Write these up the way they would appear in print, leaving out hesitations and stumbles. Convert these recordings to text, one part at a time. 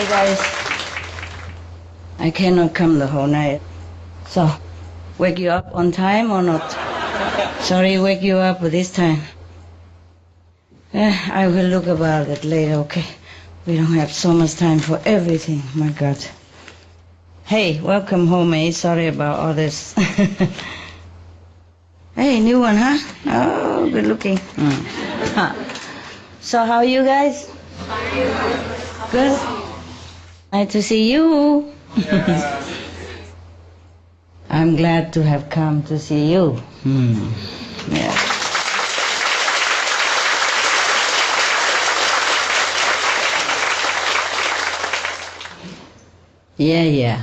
sorry guys. I cannot come the whole night. So, wake you up on time or not? Sorry, wake you up this time. I will look about it later, okay? We don't have so much time for everything, my God. Hey, welcome home, eh? Sorry about all this. Hey, new one, huh? Oh, good looking. So how are you guys? Good? Nice to see you. Yeah. I'm glad to have come to see you. Yeah. Yeah.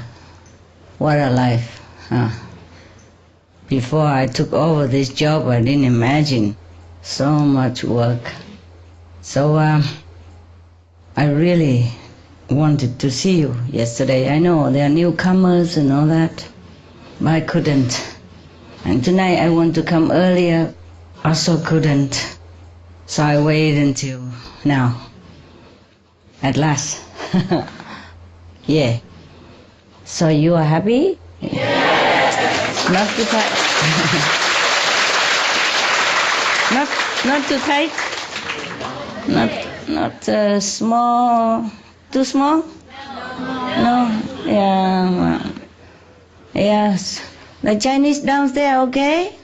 What a life, huh? Before I took over this job, I didn't imagine so much work. So I really wanted to see you yesterday. I know there are newcomers and all that, but I couldn't. And tonight I want to come earlier, also couldn't. So I waited until now. At last. Yeah. So you are happy? Yes. Not too tight. not too tight. Not small. Too small? No. Yeah. Well, yes. The Chinese downstairs, okay?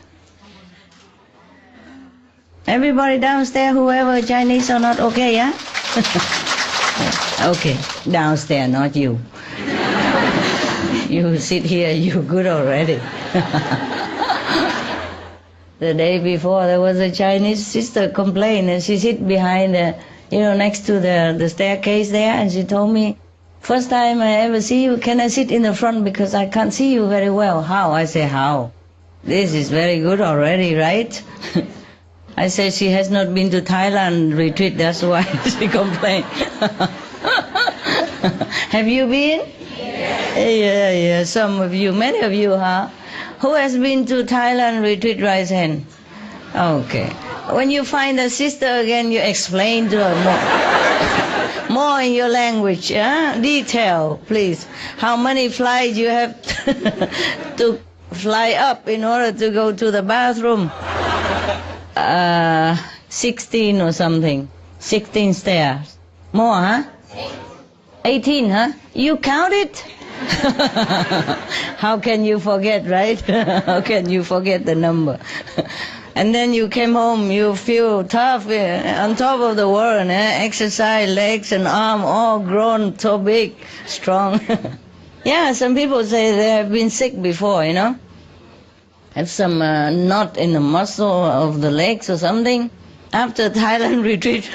Everybody downstairs, whoever Chinese or not, okay, yeah? Okay, downstairs, not you. You sit here, you good already. The day before, there was a Chinese sister complained, and she sit behind the, next to the staircase there, and she told me, first time I ever see you, can I sit in the front because I can't see you very well? How? I say, how? This is very good already, right? I say she has not been to Thailand retreat, that's why she complained. Have you been? Yeah, some of you, many of you, huh? Who has been to Thailand retreat, raise hand? Okay. When you find a sister again, you explain to her more in your language, detail, please. How many flights you have to fly up in order to go to the bathroom? 16 or something. 16 stairs. More, huh? 18, huh? You count it? How can you forget, right? How can you forget the number? And then you came home, you feel tough, on top of the world, exercise, legs and arm all grown so big, strong. Yeah, some people say they have been sick before, have some knot in the muscle of the legs or something. After Thailand retreat,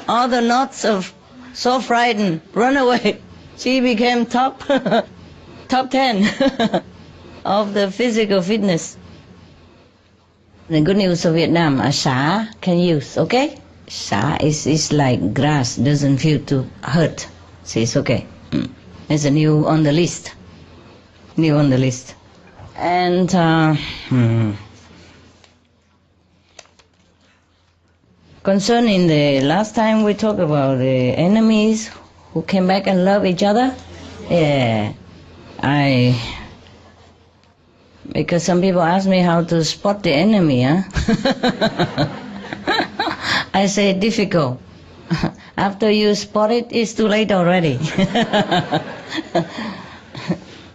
all the knots of so frightened, run away. She became top 10 of the physical fitness. The good news of Vietnam, xả can use, okay? Xả is like grass, doesn't feel to hurt. So it's okay. It's a new on the list. New on the list. And concerning the last time we talked about the enemies who came back and love each other, yeah, because some people ask me how to spot the enemy, I say difficult. After you spot it, it's too late already.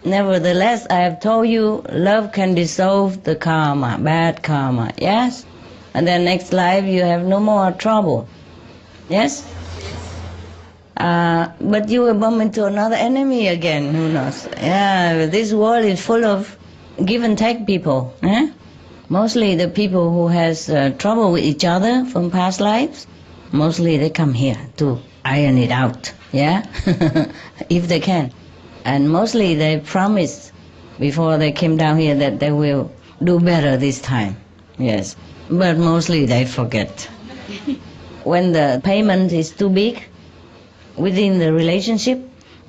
Nevertheless, I have told you, love can dissolve the karma, bad karma, yes? And then next life you have no more trouble, yes? But you will bump into another enemy again, who knows? Yeah, this world is full of give and take people, Mostly the people who has trouble with each other from past lives, mostly they come here to iron it out, yeah? If they can. And mostly they promise before they came down here that they will do better this time, yes. But mostly they forget. When the payment is too big within the relationship,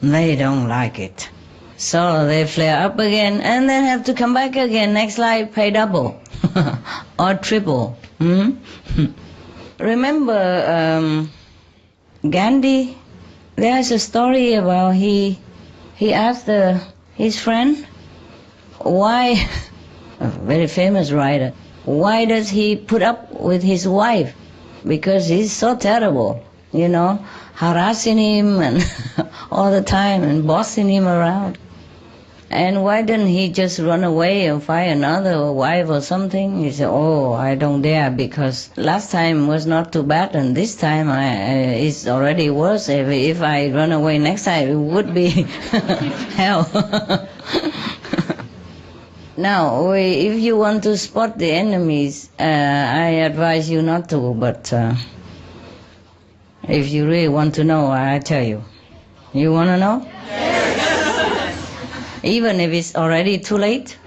they don't like it. So they flare up again and then have to come back again. Next life, pay double or triple. Remember Gandhi there's a story about he asked his friend, why, a very famous writer, why does he put up with his wife? Because he's so terrible, harassing him and all the time and bossing him around. And why didn't he just run away and find another wife or something? He said, oh, I don't dare, because last time was not too bad, and this time it's already worse. If I run away next time, it would be hell. Now, if you want to spot the enemies, I advise you not to, but if you really want to know, I tell you. You want to know? Even if it's already too late?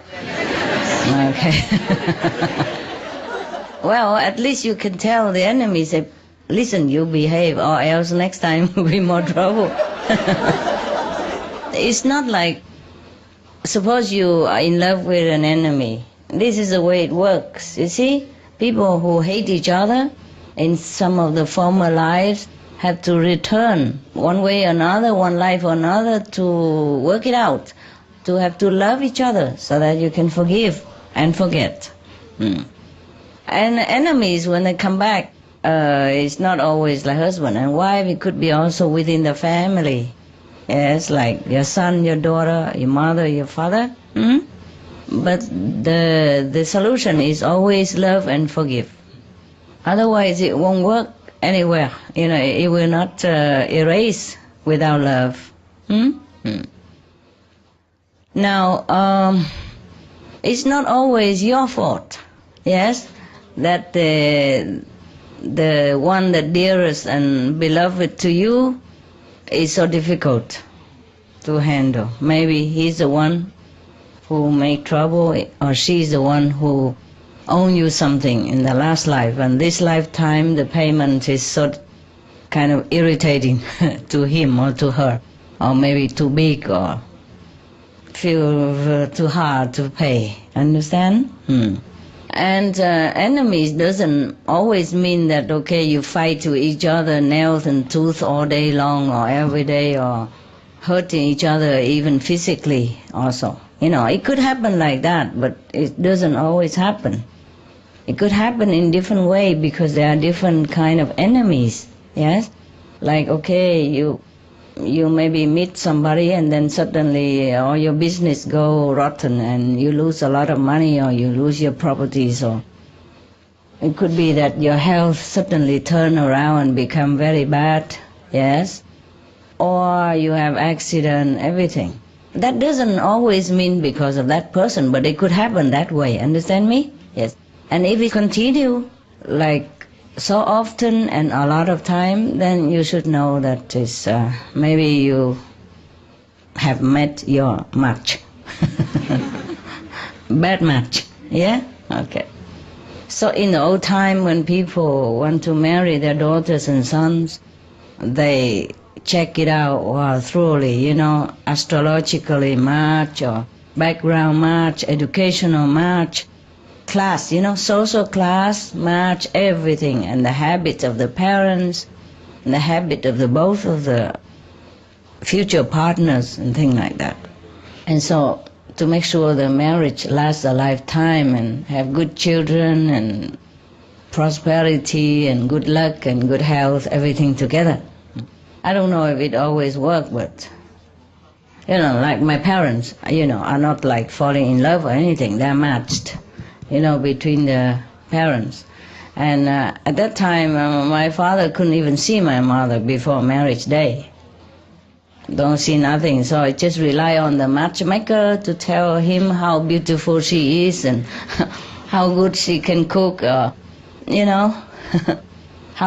Okay. Well, at least you can tell the enemy, say, listen, you behave, or else next time will be more trouble. It's not like, suppose you are in love with an enemy. This is the way it works. You see, people who hate each other in some of the former lives have to return one way or another, one life or another, to work it out, to have to love each other so that you can forgive and forget. And enemies, when they come back, it's not always like husband and wife. It could be also within the family. Yes, like your son, your daughter, your mother, your father. But the solution is always love and forgive. Otherwise, it won't work anywhere. It will not erase without love. Now, it's not always your fault, yes, that the one that dearest and beloved to you is so difficult to handle. Maybe he's the one who made trouble, or she's the one who owned you something in the last life, and this lifetime the payment is so kind of irritating to him or to her, or maybe too big, or feel too hard to pay. Understand? And enemies doesn't always mean that, okay, you fight to each other, nails and tooth all day long or every day, or hurting each other even physically also. It could happen like that, but it doesn't always happen. It could happen in different way because there are different kind of enemies, yes? Like, okay, you maybe meet somebody and then suddenly all your business go rotten and you lose a lot of money, or you lose your properties, or it could be that your health suddenly turn around and become very bad, yes? Or you have accident, everything. That doesn't always mean because of that person, but it could happen that way, understand me? Yes. And if it continue like so often and a lot of time, then you should know that it's, maybe you have met your match. Bad match, yeah? Okay. So in the old time, when people want to marry their daughters and sons, they check it out thoroughly, astrologically match, or background match, educational match, class, social class, match, everything, and the habits of the parents, and the habit of the both of the future partners and things like that. And so to make sure the marriage lasts a lifetime and have good children and prosperity and good luck and good health, everything together. I don't know if it always works, but like my parents, are not like falling in love or anything. They're matched, between the parents. And at that time, my father couldn't even see my mother before marriage day. Don't see nothing, so I just rely on the matchmaker to tell him how beautiful she is and how good she can cook, how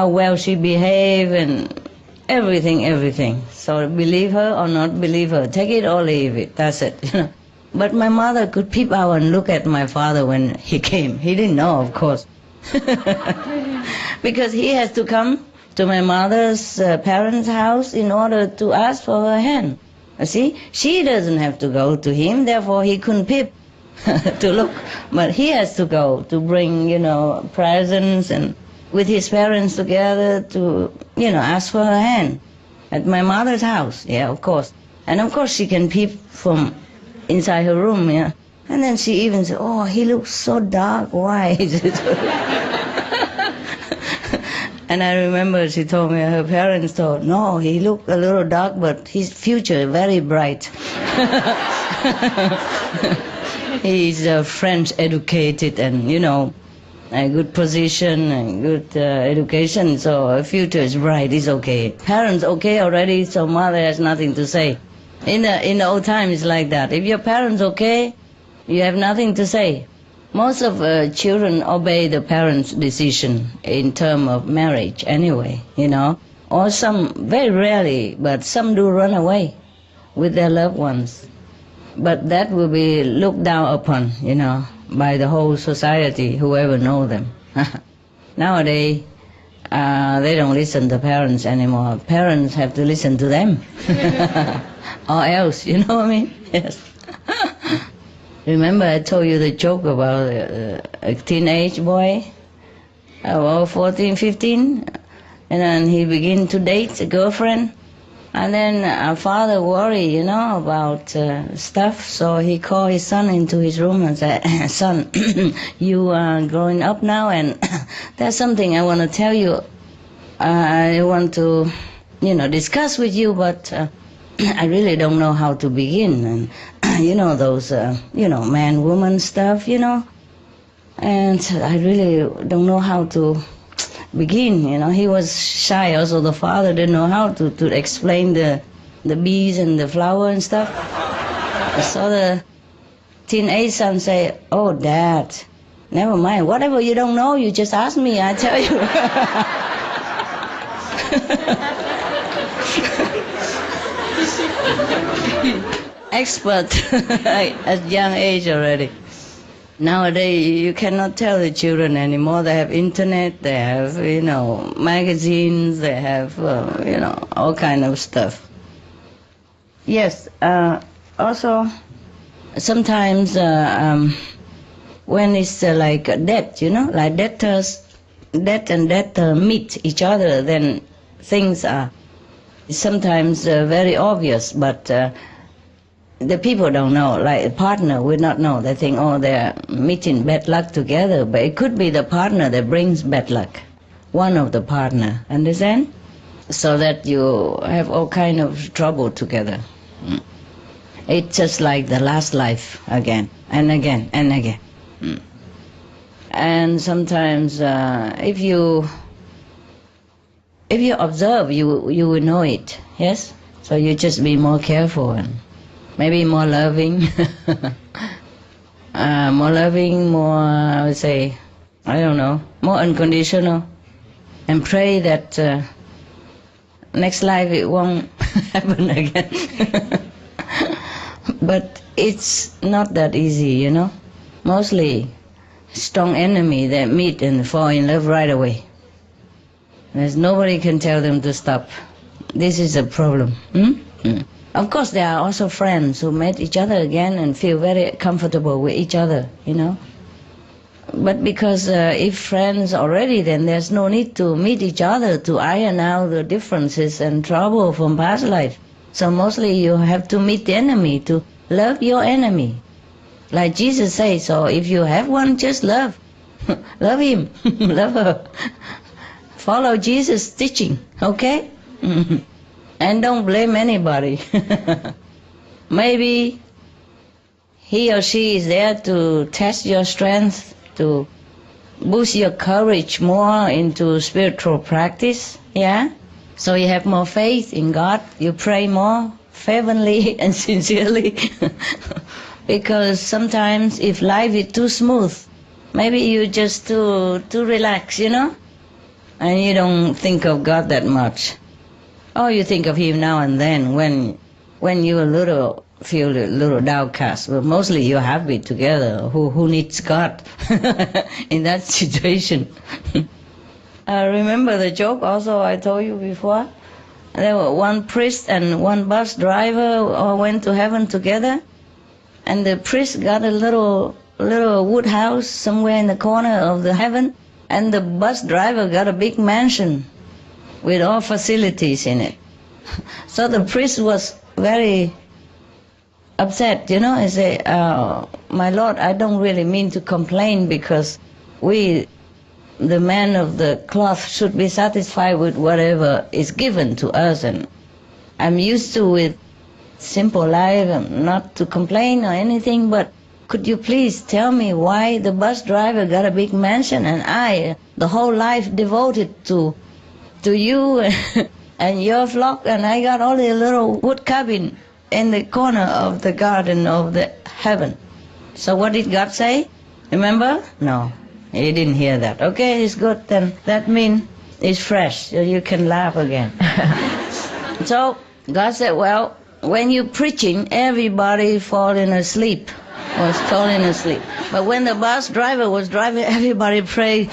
well she behave and everything. So believe her or not believe her, take it or leave it, that's it. But my mother could peep out and look at my father when he came. He didn't know, of course. Because he has to come to my mother's parents' house in order to ask for her hand. See, she doesn't have to go to him, therefore he couldn't peep to look. But he has to go to bring, presents and with his parents together to, ask for her hand. At my mother's house, yeah, of course. And of course she can peep from inside her room, yeah. And then she even said, oh, he looks so dark, why? And I remember she told me, her parents told, no, he looked a little dark, but his future is very bright. He's French educated and, a good position and good education, so her future is bright, it's okay. Parents okay already, so mother has nothing to say. In the old times it's like that. If your parents okay, you have nothing to say. Most of children obey the parents' decision in terms of marriage anyway, Or some, very rarely, but some do run away with their loved ones. But that will be looked down upon, by the whole society, whoever know them. Nowadays, they don't listen to parents anymore. Parents have to listen to them. Or else, you know what I mean? Yes. Remember I told you the joke about a teenage boy, about 14, 15, and then he began to date a girlfriend. And then our father worried, about stuff, so he called his son into his room and said, son, you are growing up now, and there's something I want to tell you. I want to, discuss with you, but I really don't know how to begin. And, those, man-woman stuff, and I really don't know how to begin, he was shy also. The father didn't know how to explain the bees and the flower and stuff. So the teenage son say, oh, Dad, never mind, whatever you don't know, you just ask me, I tell you. Expert at young age already. Nowadays, you cannot tell the children anymore. They have internet, they have, magazines, they have, all kind of stuff. Yes, also, sometimes when it's like death, like death and death meet each other, then things are sometimes very obvious, but the people don't know, like a partner would not know. They think, oh, they're meeting bad luck together, but it could be the partner that brings bad luck, one of the partner, understand? So that you have all kind of trouble together. It's just like the last life again and again and again. And sometimes if you observe, you will know it, yes? So you just be more careful and maybe more loving, more, I would say, I don't know, more unconditional, and pray that next life it won't happen again. But it's not that easy, Mostly strong enemy that meet and fall in love right away. There's nobody can tell them to stop. This is a problem. Of course, there are also friends who met each other again and feel very comfortable with each other, But because if friends already, then there's no need to meet each other to iron out the differences and trouble from past life. So mostly you have to meet the enemy, to love your enemy. Like Jesus says, so if you have one, just love. Love him, love her. Follow Jesus' teaching, okay? And don't blame anybody. Maybe he or she is there to test your strength, to boost your courage more into spiritual practice, yeah? So you have more faith in God, you pray more fervently and sincerely. Because sometimes if life is too smooth, maybe you just too relaxed, and you don't think of God that much. Or you think of him now and then when you feel a little downcast, but mostly you're happy together. Who needs God in that situation? Remember the joke also I told you before? There were one priest and one bus driver all went to heaven together, and the priest got a little wood house somewhere in the corner of the heaven, and the bus driver got a big mansion with all facilities in it. So the priest was very upset, you know. He said, my Lord, I don't really mean to complain because we, the man of the cloth, should be satisfied with whatever is given to us, and I'm used to with simple life, not to complain or anything, but could you please tell me why the bus driver got a big mansion and I, the whole life devoted to you and your flock, and I got only a little wood cabin in the corner of the garden of the heaven. So what did God say? Remember? No, he didn't hear that. Okay, it's good then. That means it's fresh, so you can laugh again. So God said, well, when you're preaching, everybody falling asleep. But when the bus driver was driving, everybody prayed,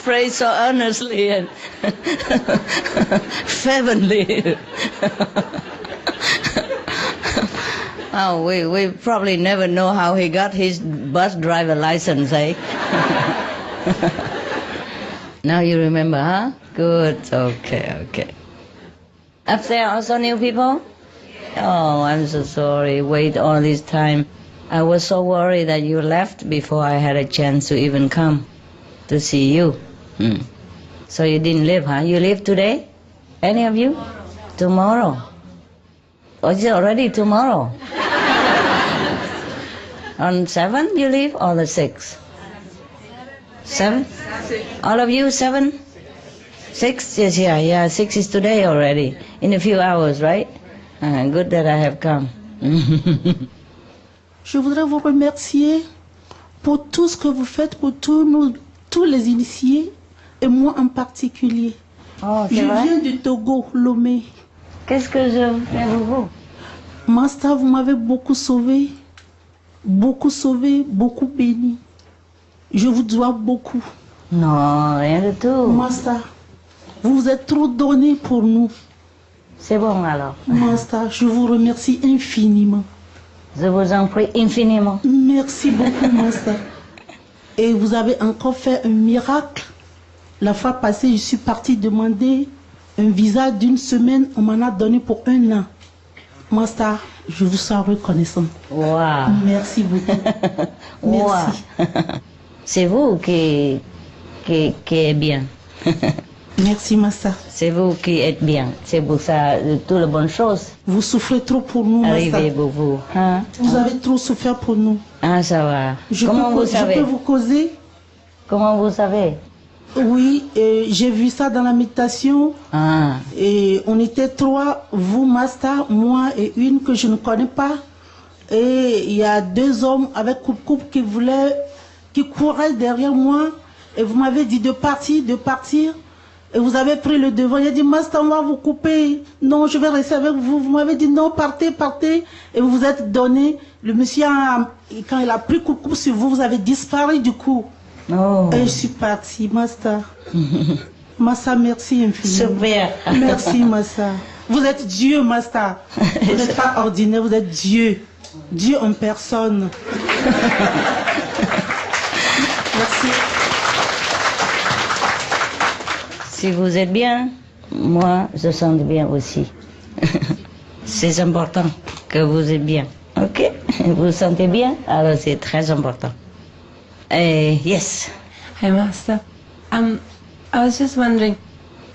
prayed so earnestly and fervently. Oh, we probably never know how he got his bus driver license, eh? Now you remember, huh? Good, okay. Up there also new people? Oh, I'm so sorry. Wait all this time. I was so worried that you left before I had a chance to even come to see you. So you didn't leave, huh? You leave today? Any of you? Tomorrow. Oh, is it already tomorrow? On 7 you leave or the 6th? 7? All of you 7? 6? Yes, yeah, 6 is today already. In a few hours, right? Good that I have come. Je voudrais vous remercier pour tout ce que vous faites pour tous les initiés et moi en particulier. Oh, je viens du Togo, Lomé. Qu'est-ce que je fais pour vous? Master, vous m'avez beaucoup sauvé, beaucoup béni. Je vous dois beaucoup. Non, rien du tout. Master, vous vous êtes trop donné pour nous. C'est bon alors. Master, je vous remercie infiniment. Je vous en prie infiniment. Merci beaucoup, Master. Et vous avez encore fait un miracle. La fois passée, je suis partie demander un visa d'1 semaine. On m'en a donné pour 1 an. Master, je vous sens reconnaissant. Wow. Merci beaucoup. Merci. Wow. C'est vous qui est bien. Merci, Master. C'est vous qui êtes bien. C'est pour ça, toutes les bonnes choses. Vous souffrez trop pour nous, Master. Arrivez pour vous. Hein? Vous avez trop souffert pour nous. Ah, ça va. Comment vous savez? Je peux vous causer? Comment vous savez? Oui, j'ai vu ça dans la méditation. Ah. Et on était 3, vous, Master, moi et une que je ne connais pas. Et il y a 2 hommes avec coupe qui couraient derrière moi. Et vous m'avez dit de partir. Et vous avez pris le devant. Il a dit, Master, on va vous couper. Non, je vais rester avec vous. Vous m'avez dit, non, partez. Et vous vous êtes donné. Le monsieur, quand il a pris coupe sur vous, vous avez disparu du coup. Oh. Et je suis partie, Master. Master, merci infiniment. Super. Merci, Master. Vous êtes Dieu, Master. Vous n'êtes pas ordinaire, vous êtes Dieu. Dieu en personne. Merci. Si vous êtes bien, moi, je sens bien aussi. C'est important que vous êtes bien. Ok? Vous vous sentez bien? Alors c'est très important. Yes. Hey, Master. I was just wondering,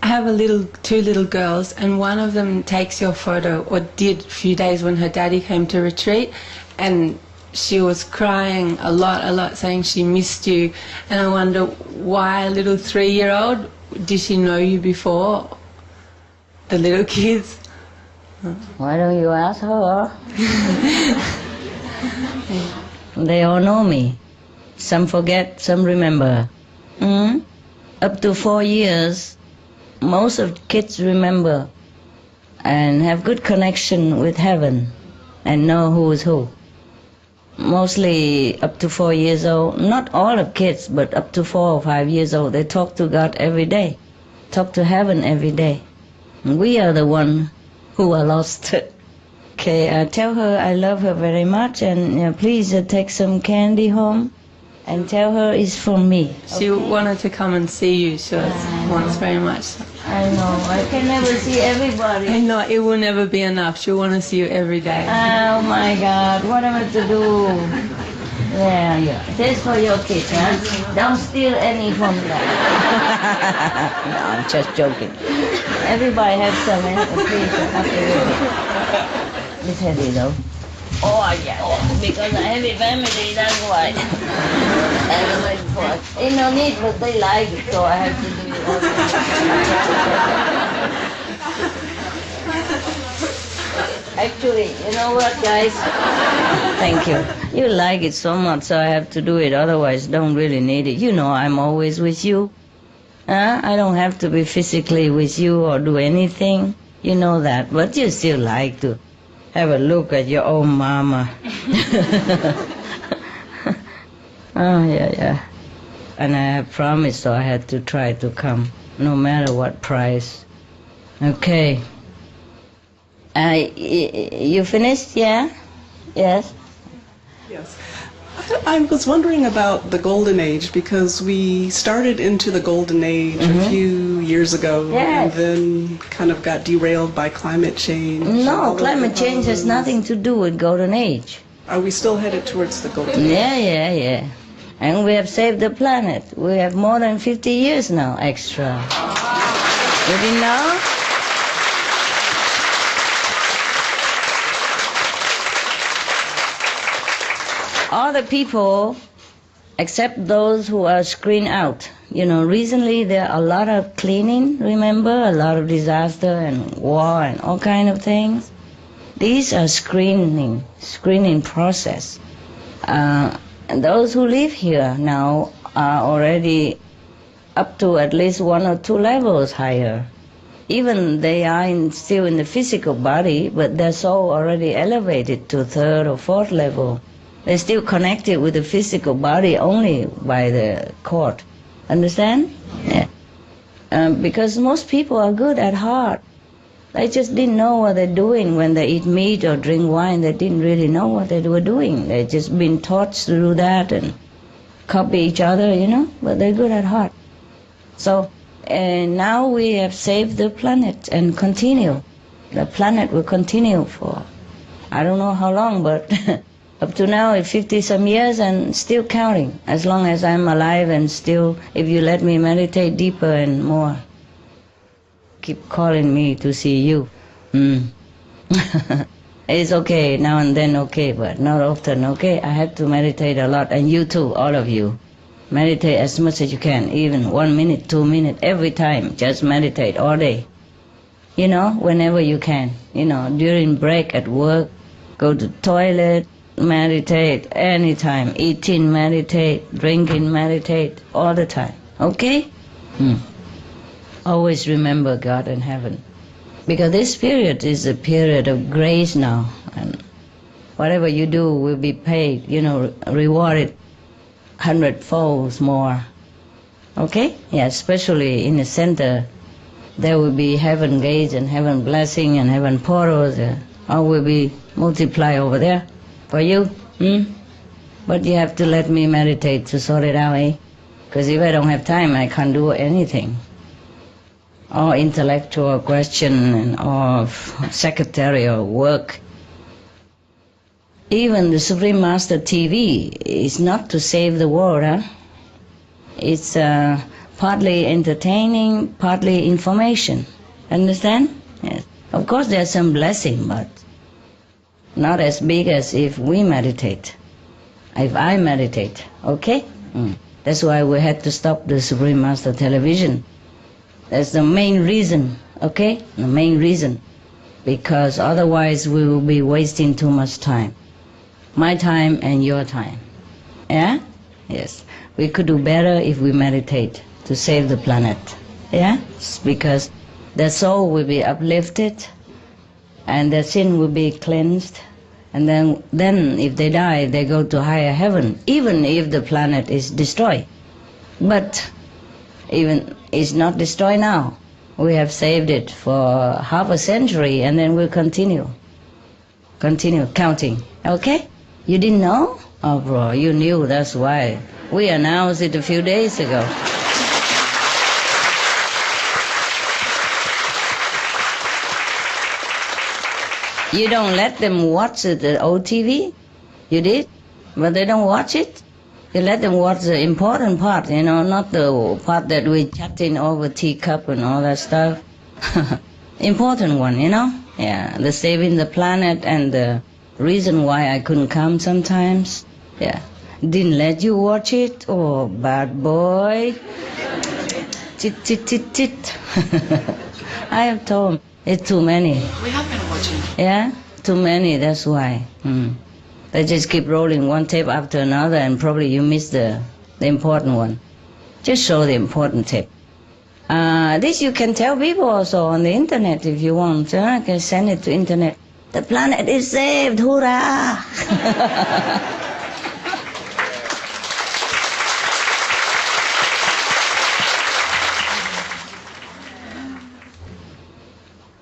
I have 2 little girls, and one of them takes your photo, or did a few days when her daddy came to retreat, and she was crying a lot, saying she missed you. And I wonder why a little 3-year-old, did she know you before? The little kids? Why don't you ask her? They all know me. Some forget, some remember. Up to 4 years, most of the kids remember and have good connection with heaven and know who is who. Mostly up to 4 years old, not all of kids, but up to 4 or 5 years old, they talk to God every day, talk to heaven every day. And we are the one who are lost. Okay, tell her I love her very much, and please take some candy home and tell her it's from me. She wanted to come and see you, she wants very much. I know. I can never see everybody. I know, it will never be enough. She'll want to see you every day. Oh my God, what am I to do? There you are. This for your kids, huh? Don't steal any from them. No, I'm just joking. Everybody has some, please, it's heavy though. Oh yeah, because I have a family, that's why. Ain't no need, but they like it, so I have to do it also. Actually, you know what, guys? Thank you. You like it so much, so I have to do it. Otherwise, don't really need it. You know I'm always with you. I don't have to be physically with you or do anything. You know that, but you still like to have a look at your own mama. Oh, yeah. And I have promised, so I had to try to come, no matter what price. Okay. You finished? Yeah? Yes? Yes. I was wondering about the Golden Age, because we started into the Golden Age a few years ago, Yes. and then kind of got derailed by climate change. No, climate change has nothing to do with Golden Age. Are we still headed towards the Golden Age? Yeah. And we have saved the planet. We have more than 50 years now extra. You didn't know? All the people, except those who are screened out. You know, recently there are a lot of cleaning, remember? A lot of disaster and war and all kind of things. These are screening process. And those who live here now are already up to at least 1 or 2 levels higher. Even they are still in the physical body, but their soul already elevated to 3rd or 4th level. They're still connected with the physical body only by the cord. Understand? Yeah. Because most people are good at heart. They just didn't know what they're doing when they eat meat or drink wine. They didn't really know what they were doing. They just been taught to do that and copy each other, you know. But they're good at heart. So now we have saved the planet and continue. The planet will continue for, I don't know how long, but up to now it's 50-some years and still counting. As long as I'm alive and still, if you let me meditate deeper and more. Keep calling me to see you. It's okay, now and then okay, but not often, okay? I have to meditate a lot, and you too, all of you. Meditate as much as you can, even 1 minute, 2 minutes, every time. Just meditate all day. You know, whenever you can. You know, during break at work, go to the toilet, meditate anytime. Eating, meditate. Drinking, meditate. All the time. Okay? Always remember God and heaven. Because this period is a period of grace now. And whatever you do will be paid, you know, rewarded 100-fold more. Okay? Yeah, especially in the center, there will be heaven gates and heaven blessing and heaven portals. All will be multiplied over there for you. But you have to let me meditate to sort it out, eh? Because if I don't have time, I can't do anything. All intellectual question and all secretarial work. Even the Supreme Master TV is not to save the world, huh? It's partly entertaining, partly information. Understand? Yes. Of course there's some blessing, but not as big as if we meditate. If I meditate, okay? That's why we had to stop the Supreme Master television. That's the main reason, okay? The main reason. Because otherwise we will be wasting too much time. My time and your time. Yeah? Yes. We could do better if we meditate to save the planet. Yeah? Because their soul will be uplifted and their sin will be cleansed. And then if they die, they go to higher heaven, even if the planet is destroyed. But even it's not destroyed now. We have saved it for half a century and then we'll continue. Continue counting. Okay? You didn't know? Oh, bro, you knew, that's why. We announced it a few days ago. You don't let them watch the old TV? You did? But they don't watch it? You let them watch the important part, not the part that we chatting over teacup and all that stuff. Important one, Yeah, the saving the planet and the reason why I couldn't come sometimes. Yeah. Didn't let you watch it? Oh, bad boy. Chit, chit, chit, chit. I have told him, it's too many. We have been watching. Yeah? Too many, that's why. They just keep rolling one tape after another and probably you miss the important one. Just show the important tape. This you can tell people also on the internet if you want. I can send it to internet. The planet is saved, hoorah!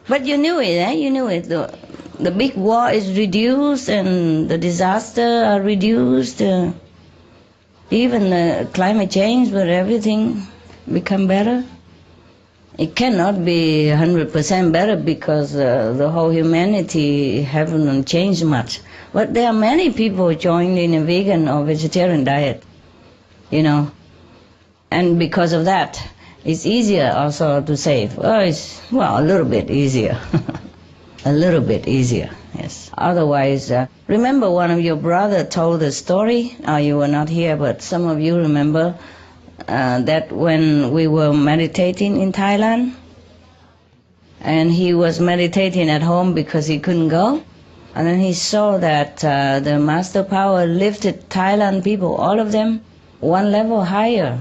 But you knew it, eh? You knew it. The big war is reduced and the disaster are reduced. Even climate change, but everything become better. It cannot be 100% better because the whole humanity haven't changed much. But there are many people joined in a vegan or vegetarian diet, And because of that, it's easier also to save. A little bit easier. A little bit easier, yes. Otherwise, remember one of your brother told a story. You were not here, but some of you remember that when we were meditating in Thailand, and he was meditating at home because he couldn't go, and then he saw that the Master Power lifted Thailand people, all of them, one level higher.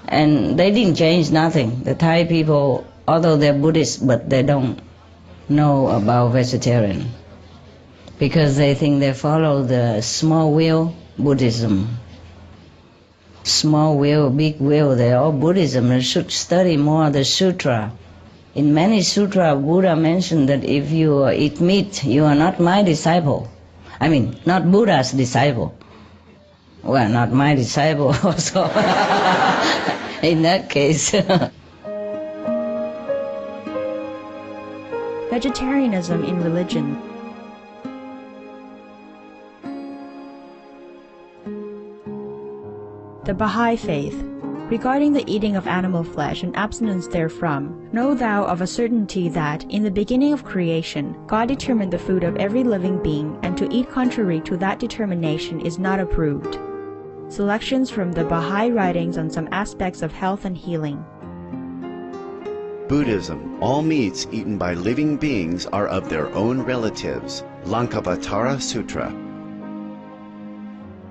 And they didn't change nothing. The Thai people, although they're Buddhist, but they don't know about vegetarian because they think they follow the small will Buddhism. Small will, big will, they're all Buddhism. They should study more the sutra. In many sutra, Buddha mentioned that if you eat meat, you are not my disciple. I mean, not Buddha's disciple. Well, not my disciple also. In that case. Vegetarianism in religion. The Baha'i Faith. Regarding the eating of animal flesh and abstinence therefrom, know thou of a certainty that, in the beginning of creation, God determined the food of every living being, and to eat contrary to that determination is not approved. Selections from the Baha'i writings on some aspects of health and healing. Buddhism. All meats eaten by living beings are of their own relatives. Lankavatara Sutra.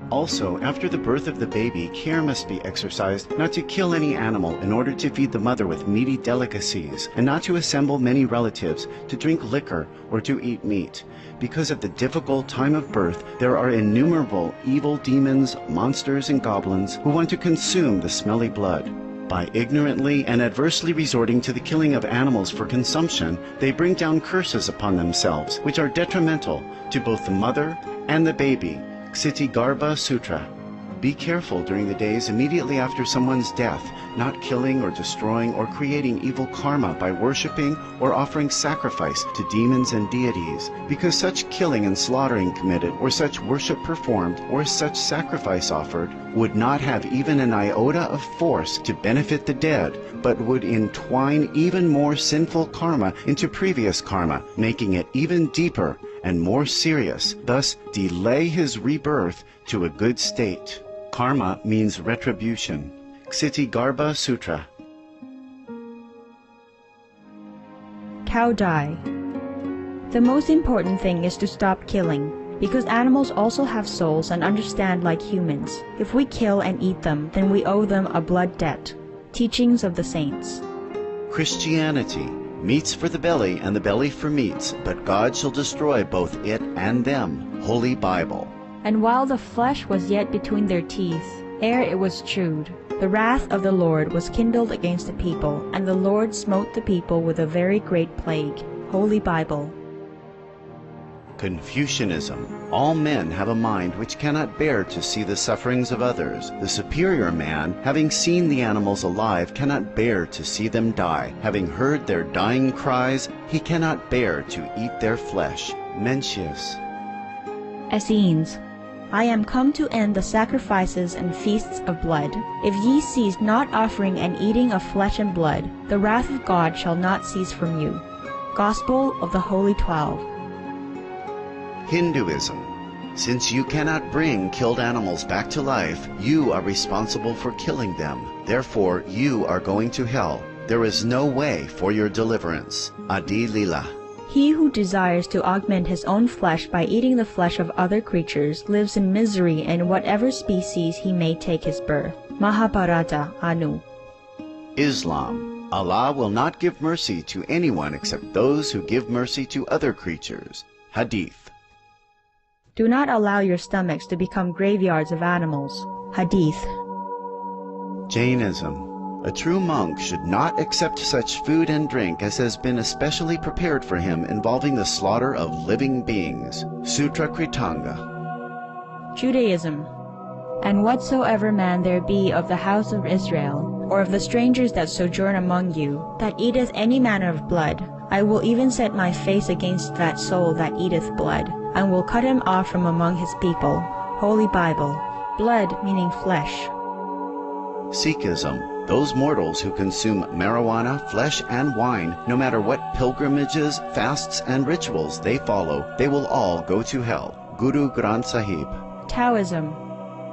Also, after the birth of the baby, care must be exercised not to kill any animal in order to feed the mother with meaty delicacies, and not to assemble many relatives to drink liquor or to eat meat. Because of the difficult time of birth, there are innumerable evil demons, monsters, and goblins who want to consume the smelly blood. By ignorantly and adversely resorting to the killing of animals for consumption, they bring down curses upon themselves, which are detrimental to both the mother and the baby. Ksitigarbha Sutra. Be careful during the days immediately after someone's death, not killing or destroying or creating evil karma by worshipping or offering sacrifice to demons and deities, because such killing and slaughtering committed, or such worship performed, or such sacrifice offered, would not have even an iota of force to benefit the dead, but would entwine even more sinful karma into previous karma, making it even deeper and more serious, thus delay his rebirth to a good state. Karma means retribution. Ksitigarbha Sutra. Cow die. The most important thing is to stop killing, because animals also have souls and understand like humans. If we kill and eat them, then we owe them a blood debt. Teachings of the Saints. Christianity. Meats for the belly and the belly for meats, but God shall destroy both it and them. Holy Bible. And while the flesh was yet between their teeth, ere it was chewed, the wrath of the Lord was kindled against the people, and the Lord smote the people with a very great plague. Holy Bible. Confucianism. All men have a mind which cannot bear to see the sufferings of others. The superior man, having seen the animals alive, cannot bear to see them die. Having heard their dying cries, he cannot bear to eat their flesh. Mencius. Essenes. I am come to end the sacrifices and feasts of blood. If ye cease not offering and eating of flesh and blood, the wrath of God shall not cease from you. Gospel of the Holy 12. Hinduism. Since you cannot bring killed animals back to life, you are responsible for killing them. Therefore, you are going to hell. There is no way for your deliverance. Adi Lila. He who desires to augment his own flesh by eating the flesh of other creatures lives in misery in whatever species he may take his birth. Mahabharata, Anu. Islam. Allah will not give mercy to anyone except those who give mercy to other creatures. Hadith. Do not allow your stomachs to become graveyards of animals. Hadith. Jainism. A true monk should not accept such food and drink as has been especially prepared for him involving the slaughter of living beings. Sutra Kritanga. Judaism. And whatsoever man there be of the house of Israel, or of the strangers that sojourn among you, that eateth any manner of blood, I will even set my face against that soul that eateth blood, and will cut him off from among his people. Holy Bible. Blood meaning flesh. Sikhism. Those mortals who consume marijuana, flesh, and wine, no matter what pilgrimages, fasts, and rituals they follow, they will all go to hell. Guru Granth Sahib. Taoism.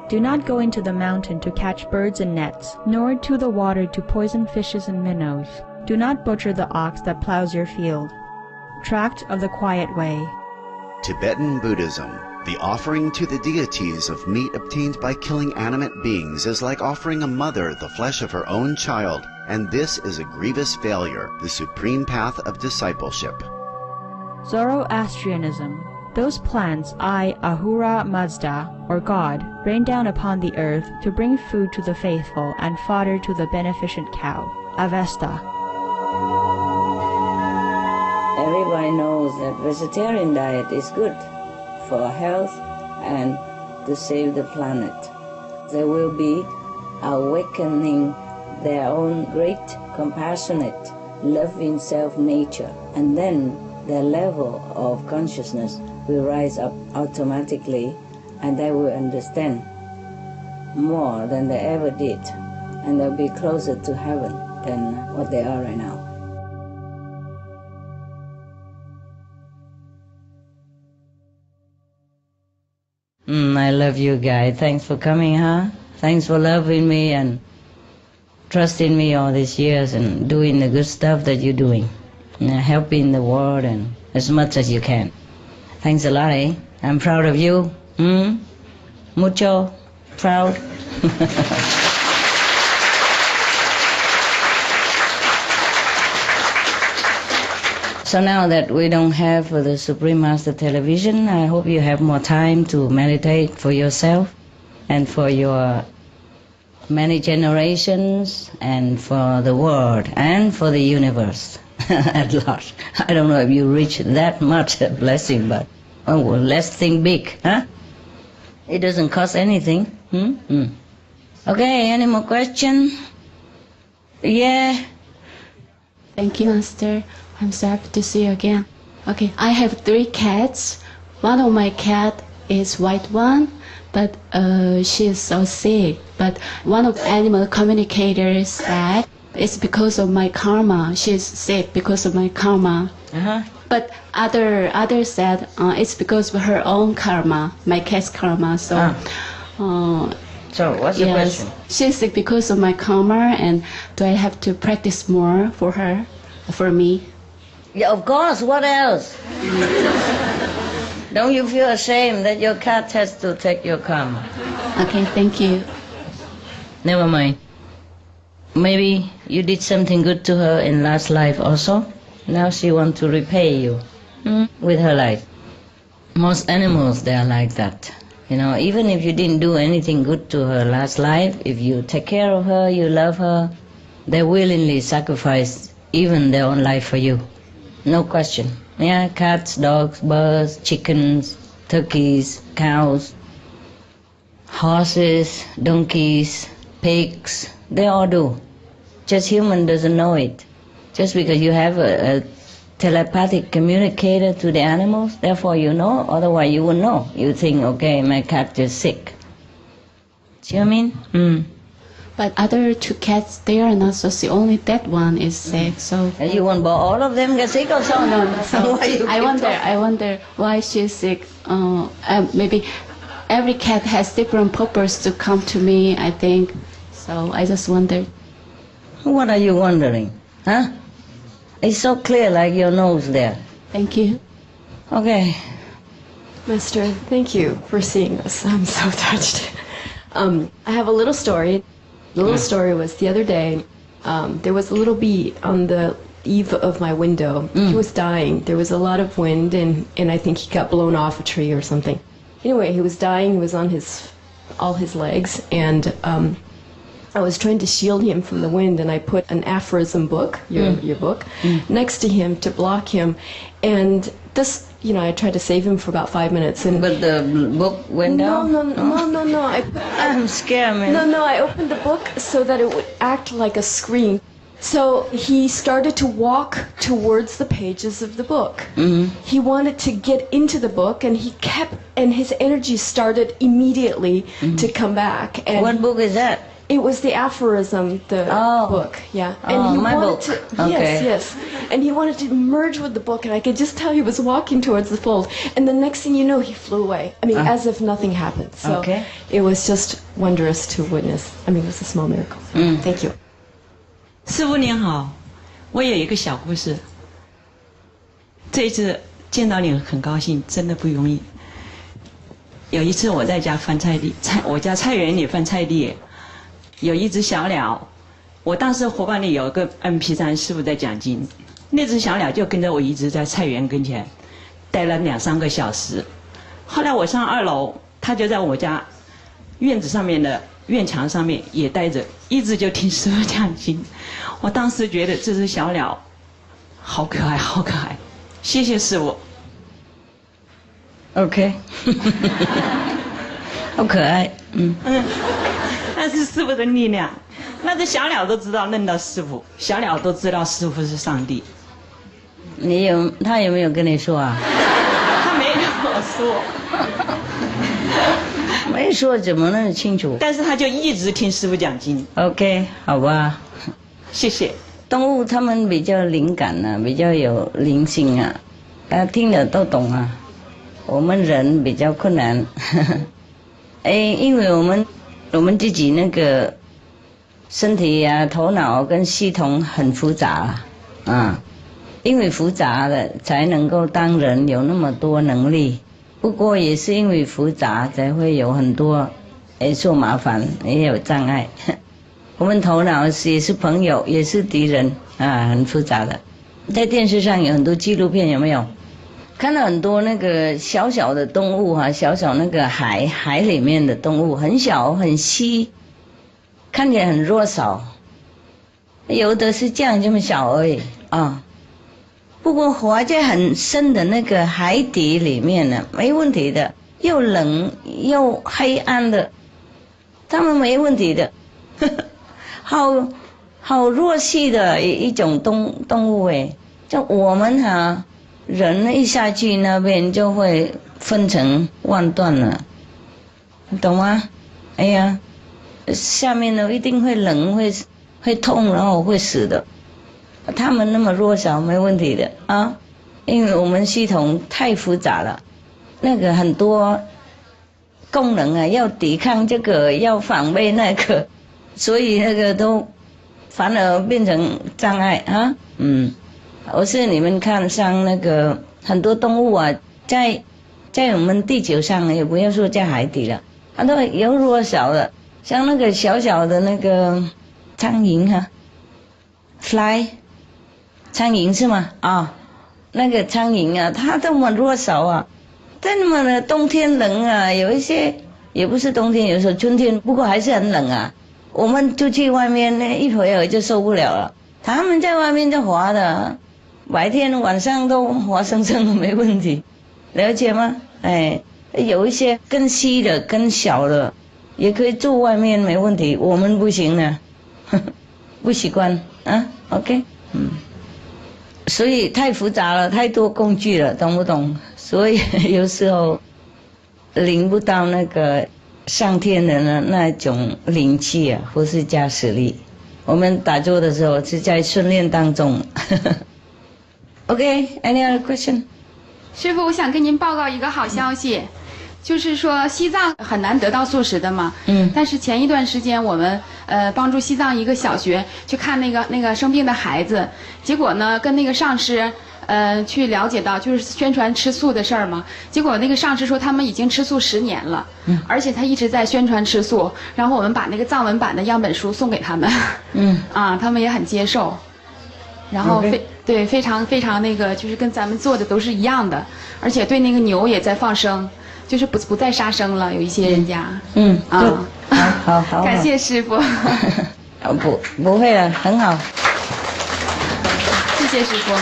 Do not go into the mountain to catch birds and nets, nor to the water to poison fishes and minnows. Do not butcher the ox that plows your field. Tract of the Quiet Way. Tibetan Buddhism. The offering to the deities of meat obtained by killing animate beings is like offering a mother the flesh of her own child, and this is a grievous failure, the supreme path of discipleship. Zoroastrianism. Those plants I, Ahura Mazda, or God, rain down upon the earth to bring food to the faithful and fodder to the beneficent cow. Avesta. Everybody knows that vegetarian diet is good for health and to save the planet. They will be awakening their own great, compassionate, loving self-nature, and then their level of consciousness will rise up automatically, and they will understand more than they ever did, and they'll be closer to heaven than what they are right now. I love you guys. Thanks for coming, huh? Thanks for loving me and trusting me all these years and doing the good stuff that you're doing. Helping the world and as much as you can. Thanks a lot, eh? I'm proud of you. Mucho proud. So now that we don't have the Supreme Master Television, I hope you have more time to meditate for yourself and for your many generations and for the world and for the universe at large. I don't know if you reach that much blessing, but oh, well, let's think big, huh? It doesn't cost anything. Okay, any more questions? Yeah. Thank you, Master. I'm so happy to see you again. Okay, I have 3 cats. One of my cat is white one, but she is so sick. But one of the animal communicators said it's because of my karma. She's sick because of my karma. But others said it's because of her own karma, my cat's karma. So. So what's the question? She's sick because of my karma, and do I have to practice more for her, for me? Yeah, of course. What else? Don't you feel ashamed that your cat has to take your karma? Okay, thank you. Never mind. Maybe you did something good to her in last life also. Now she wants to repay you with her life. Most animals, they are like that. You know, even if you didn't do anything good to her last life, if you take care of her, you love her, they willingly sacrifice even their own life for you. No question. Yeah, cats, dogs, birds, chickens, turkeys, cows, horses, donkeys, pigs, they all do. Just human doesn't know it. Just because you have a telepathic communicator to the animals, therefore you know, otherwise you wouldn't know. You think, okay, my cat is sick. See what I mean? But other 2 cats, they are not so sick. Only that one is sick. So And you want all of them get sick or something? no. So Why you I keep wonder why she's sick. Maybe every cat has different purpose to come to me, I think. So I just wondered. What are you wondering? Huh? It's so clear like your nose there. Thank you. Okay. Master, thank you for seeing us. I'm so touched. I have a little story. The little story was the other day, there was a little bee on the eave of my window. He was dying. There was a lot of wind, and I think he got blown off a tree or something. Anyway, he was dying. He was on all his legs, and I was trying to shield him from the wind, and I put an aphorism book, your book, next to him to block him. And this, I tried to save him for about 5 minutes. But the book went down? No. I'm scared, man. No, I opened the book so that it would act like a screen. So he started to walk towards the pages of the book. He wanted to get into the book, and his energy started immediately to come back. And What book is that? it was the aphorism, the book, yeah. And he my wanted book. to, Okay. yes. And he wanted to merge with the book, and I could just tell he was walking towards the fold. And the next thing you know, he flew away. I mean, as if nothing happened. So Okay. it was just wondrous to witness. I mean, it was a small miracle. Thank you. 师父您好，我有一个小故事。这一次见到你很高兴，真的不容易。有一次我在家翻菜地，我家菜园里翻菜地，有一只小鸟。我当时伙伴里有一个 MP3师傅在讲经，那只小鸟就跟着我一直在菜园跟前，待了2、3个小时。后来我上2楼，它就在我家院子上面的院墙上面也待着，一直就听师傅讲经。我当时觉得这只小鸟好可爱，好可爱。谢谢师傅。OK 好可爱。那是师傅的力量。那只小鸟都知道认到师傅，小鸟都知道师傅是上帝。他有没有跟你说啊？他没跟我说。没说怎么那么清楚？但是他就一直听师傅讲经。OK 好吧。谢谢。动物它们比较灵感啊，比较有灵性啊，听了都懂啊。我们人比较困难。因为我们自己那个身体啊、头脑跟系统很复杂啊，因为复杂的才能够当人有那么多能力。不过也是因为复杂才会有很多受麻烦，也有障碍。我们头脑也是朋友，也是敌人啊，很复杂的。在电视上有很多纪录片，有没有？看到很多那个小小的动物啊，小小那个海里面的动物，很小很稀，看起来很弱小，有的是这么小而已啊。不过活在很深的那个海底里面呢，没问题的，又冷又黑暗的，他们没问题的。好弱细的一种动物诶，就我们人一下去那边就会分成万段了，你懂吗？哎呀，下面呢一定会冷，会痛，然后会死的。他们那么弱小没问题的啊，因为我们系统太复杂了，那个很多功能啊，要抵抗这个，要防备那个，所以那个都反而变成障碍啊。我是你们看像那个很多动物啊，在我们地球上，也不要说在海底了，它都有弱小的，像那个小小的那个苍蝇fly 苍蝇是吗？那个苍蝇啊，它这么弱小啊，在那么的冬天冷啊，有一些也不是冬天，有时候春天，不过还是很冷啊。我们出去外面一会儿就受不了了，他们在外面就滑的，白天晚上都活生生的没问题，了解吗？哎，有一些更细的、更小的，也可以住外面没问题，我们不行呢，不习惯啊。OK， 所以太复杂了，太多工具了，懂不懂？所以有时候领不到那个上天的那种灵气啊，或是加实力。我们打坐的时候是在训练当中。OK， any other question？ 师父，我想跟您报告一个好消息，就是说西藏很难得到素食的嘛。但是前一段时间我们帮助西藏一个小学去看那个生病的孩子，结果呢跟那个上师去了解到就是宣传吃素的事儿嘛。结果那个上师说他们已经吃素10年了，而且他一直在宣传吃素。然后我们把那个藏文版的样本书送给他们，他们也很接受。然后非常非常那个，就是跟咱们做的都是一样的，而且对那个牛也在放生，就是不再杀生了。有一些人家，好，感谢师父。不会了，很好。谢谢师父。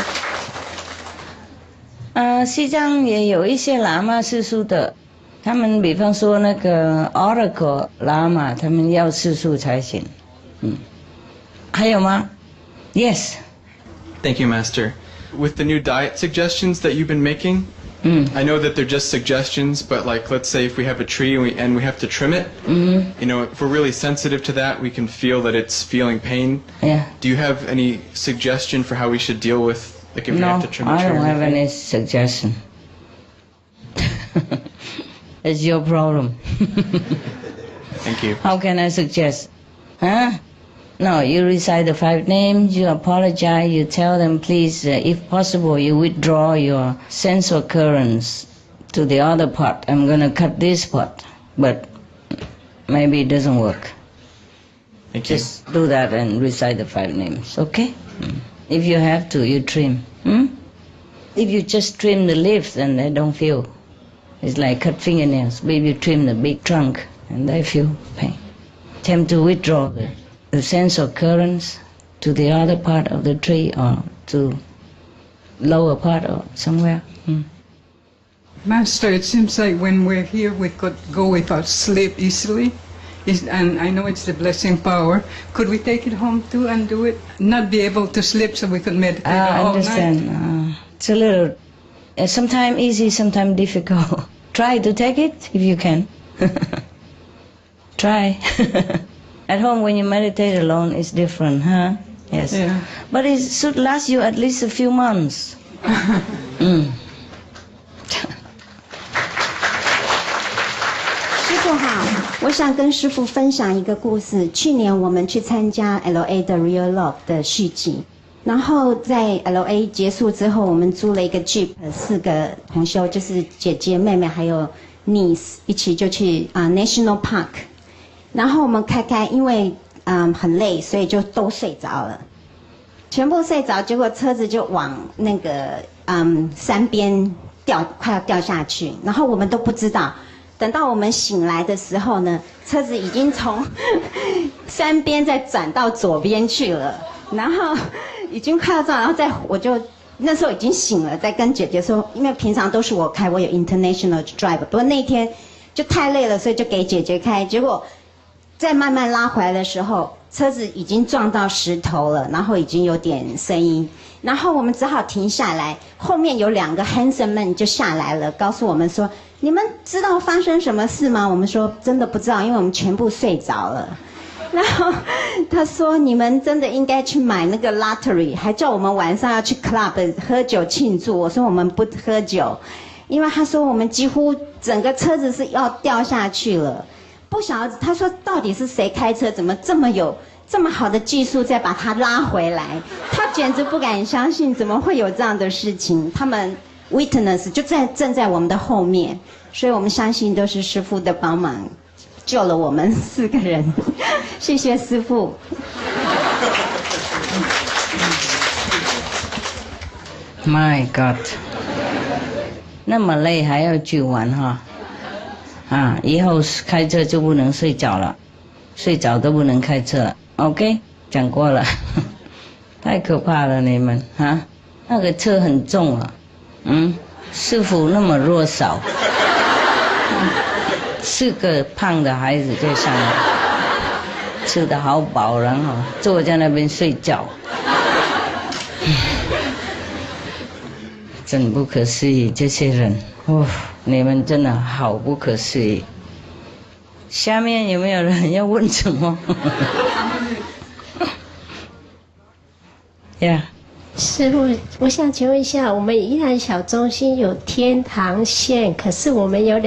西藏也有一些喇嘛吃素的，他们比方说那个 Oracle 喇嘛，他们要吃素才行。还有吗 ？Yes。 Thank you, Master. With the new diet suggestions that you've been making, I know that they're just suggestions, but like, let's say if we have a tree and we have to trim it, you know, if we're really sensitive to that, we can feel that it's feeling pain. Yeah. Do you have any suggestion for how we should deal with, like, if we have to trim a tree? No, I don't have any suggestion. It's your problem. Thank you. How can I suggest? Huh? No, you recite the 5 names, you apologize, you tell them, please, if possible, you withdraw your sense occurrence to the other part. I'm going to cut this part, but maybe it doesn't work. Thank you. Just do that and recite the 5 names, okay? If you have to, you trim. If you just trim the leaves, then they don't feel. It's like cut fingernails. But if you trim the big trunk, and they feel pain. Attempt to withdraw the sense occurrence to the other part of the tree or to lower part or somewhere. Master, it seems like when we're here we could go without sleep easily. And I know it's the blessing power. Could we take it home too and do it? Not be able to sleep so we could meditate all night? I understand. It's a little, sometimes easy, sometimes difficult. Try to take it if you can. Try. At home, when you meditate alone, it's different, huh? Yes. Yeah. But it should last you at least a few months. 师父好，我想跟师父分享一个故事。去年我们去参加 LA 的 Real Love 的续集，然后在 LA 结束之后，我们租了一个 Jeep， 4个同修，就是姐姐、妹妹还有 niece 一起就去National Park。然后我们开，因为很累，所以就都睡着了，全部睡着，结果车子就往那个山边快要掉下去，然后我们都不知道。等到我们醒来的时候呢，车子已经从山边再转到左边去了，然后已经快要撞，然后我就那时候已经醒了，在跟姐姐说，因为平常都是我开，我有 international drive， 不过那天就太累了，所以就给姐姐开，结果再慢慢拉回来的时候，车子已经撞到石头了，然后已经有点声音，然后我们只好停下来。后面有2个 handsome men 就下来了，告诉我们说：“你们知道发生什么事吗？”我们说：“真的不知道，因为我们全部睡着了。”然后他说：“你们真的应该去买那个 lottery， 还叫我们晚上要去 club 喝酒庆祝。”我说：“我们不喝酒，因为他说我们几乎整个车子是要掉下去了。”不晓得，他说到底是谁开车，怎么这么好的技术再把它拉回来？他简直不敢相信，怎么会有这样的事情？他们 witness 就正在我们的后面，所以我们相信都是师父的帮忙，救了我们4个人。谢谢师父。My God， 那么累还要去玩哈？以后开车就不能睡着了，睡着都不能开车了。OK， 讲过了，太可怕了你们那个车很重啊，师父那么弱小，4个胖的孩子在上面，吃得好饱，然后坐在那边睡觉，真不可思议，这些人，你们真的好不可思议。下面有没有人要问什么？Yeah。师父，我想请问一下，我们宜兰小中心有天堂线，可是我们有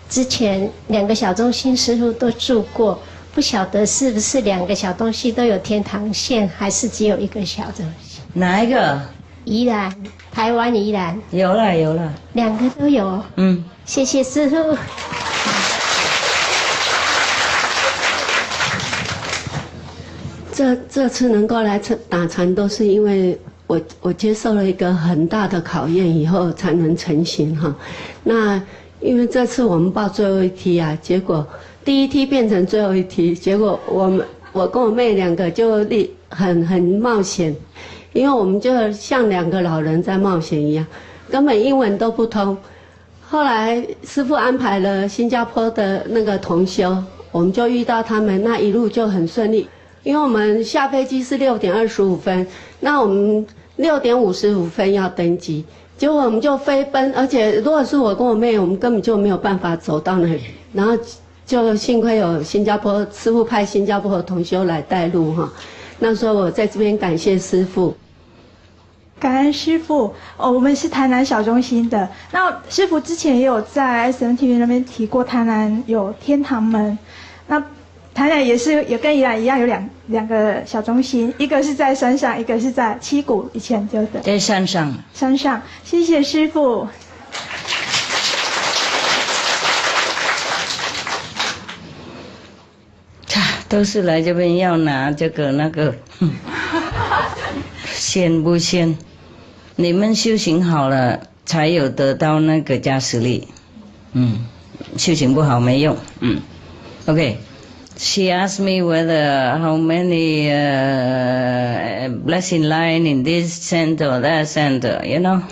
之前2个小中心师父都住过，不晓得是不是2个小东西都有天堂线，还是只有1个小中心？哪一个？宜兰，台湾宜兰。有了，2个都有。谢谢师父。这次能够来打禅，都是因为我接受了一个很大的考验以后才能成型哈。那因为这次我们报最后一梯啊，结果第一梯变成最后一梯，结果我跟我妹2个就很冒险，因为我们就像2个老人在冒险一样，根本英文都不通。后来师父安排了新加坡的那个同修，我们就遇到他们，那一路就很顺利。因为我们下飞机是6点25分，那我们6点55分要登机，结果我们就飞奔，而且如果是我跟我妹，我们根本就没有办法走到那里，然后就幸亏有新加坡师父派新加坡的同修来带路哈。那时候我在这边感谢师父。感恩师父我们是台南小中心的。那师父之前也有在 SMTV 那边提过，台南有天堂门。那台南也跟宜兰一样有两个小中心，一个是在山上，一个是在七股，以前就的。在山上。山上，谢谢师父。都是来这边要拿这个那个，仙不仙？你们修行好了，才有得到那个加持力。修行不好没用。Okay. She asked me whether how many blessing line in this center or that center, you know.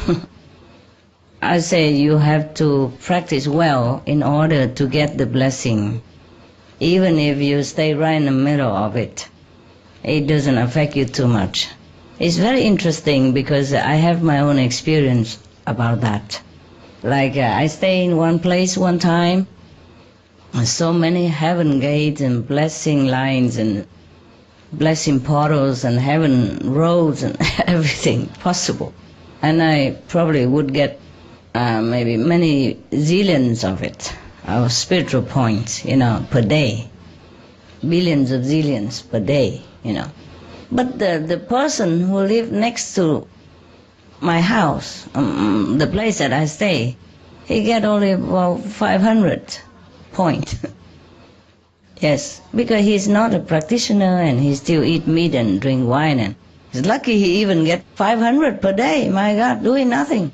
I say you have to practice well in order to get the blessing. Even if you stay right in the middle of it, it doesn't affect you too much. It's very interesting because I have my own experience about that. Like I stay in one place one time, so many heaven gates and blessing lines and blessing portals and heaven roads and everything possible. And I probably would get maybe many zillions of it, of spiritual points, you know, per day. Billions of zillions per day, you know. But the person who lived next to my house, the place that I stay, he get only about 500 point. Yes, because he's not a practitioner and he still eat meat and drink wine, and he's lucky he even get 500 per day. My God, doing nothing,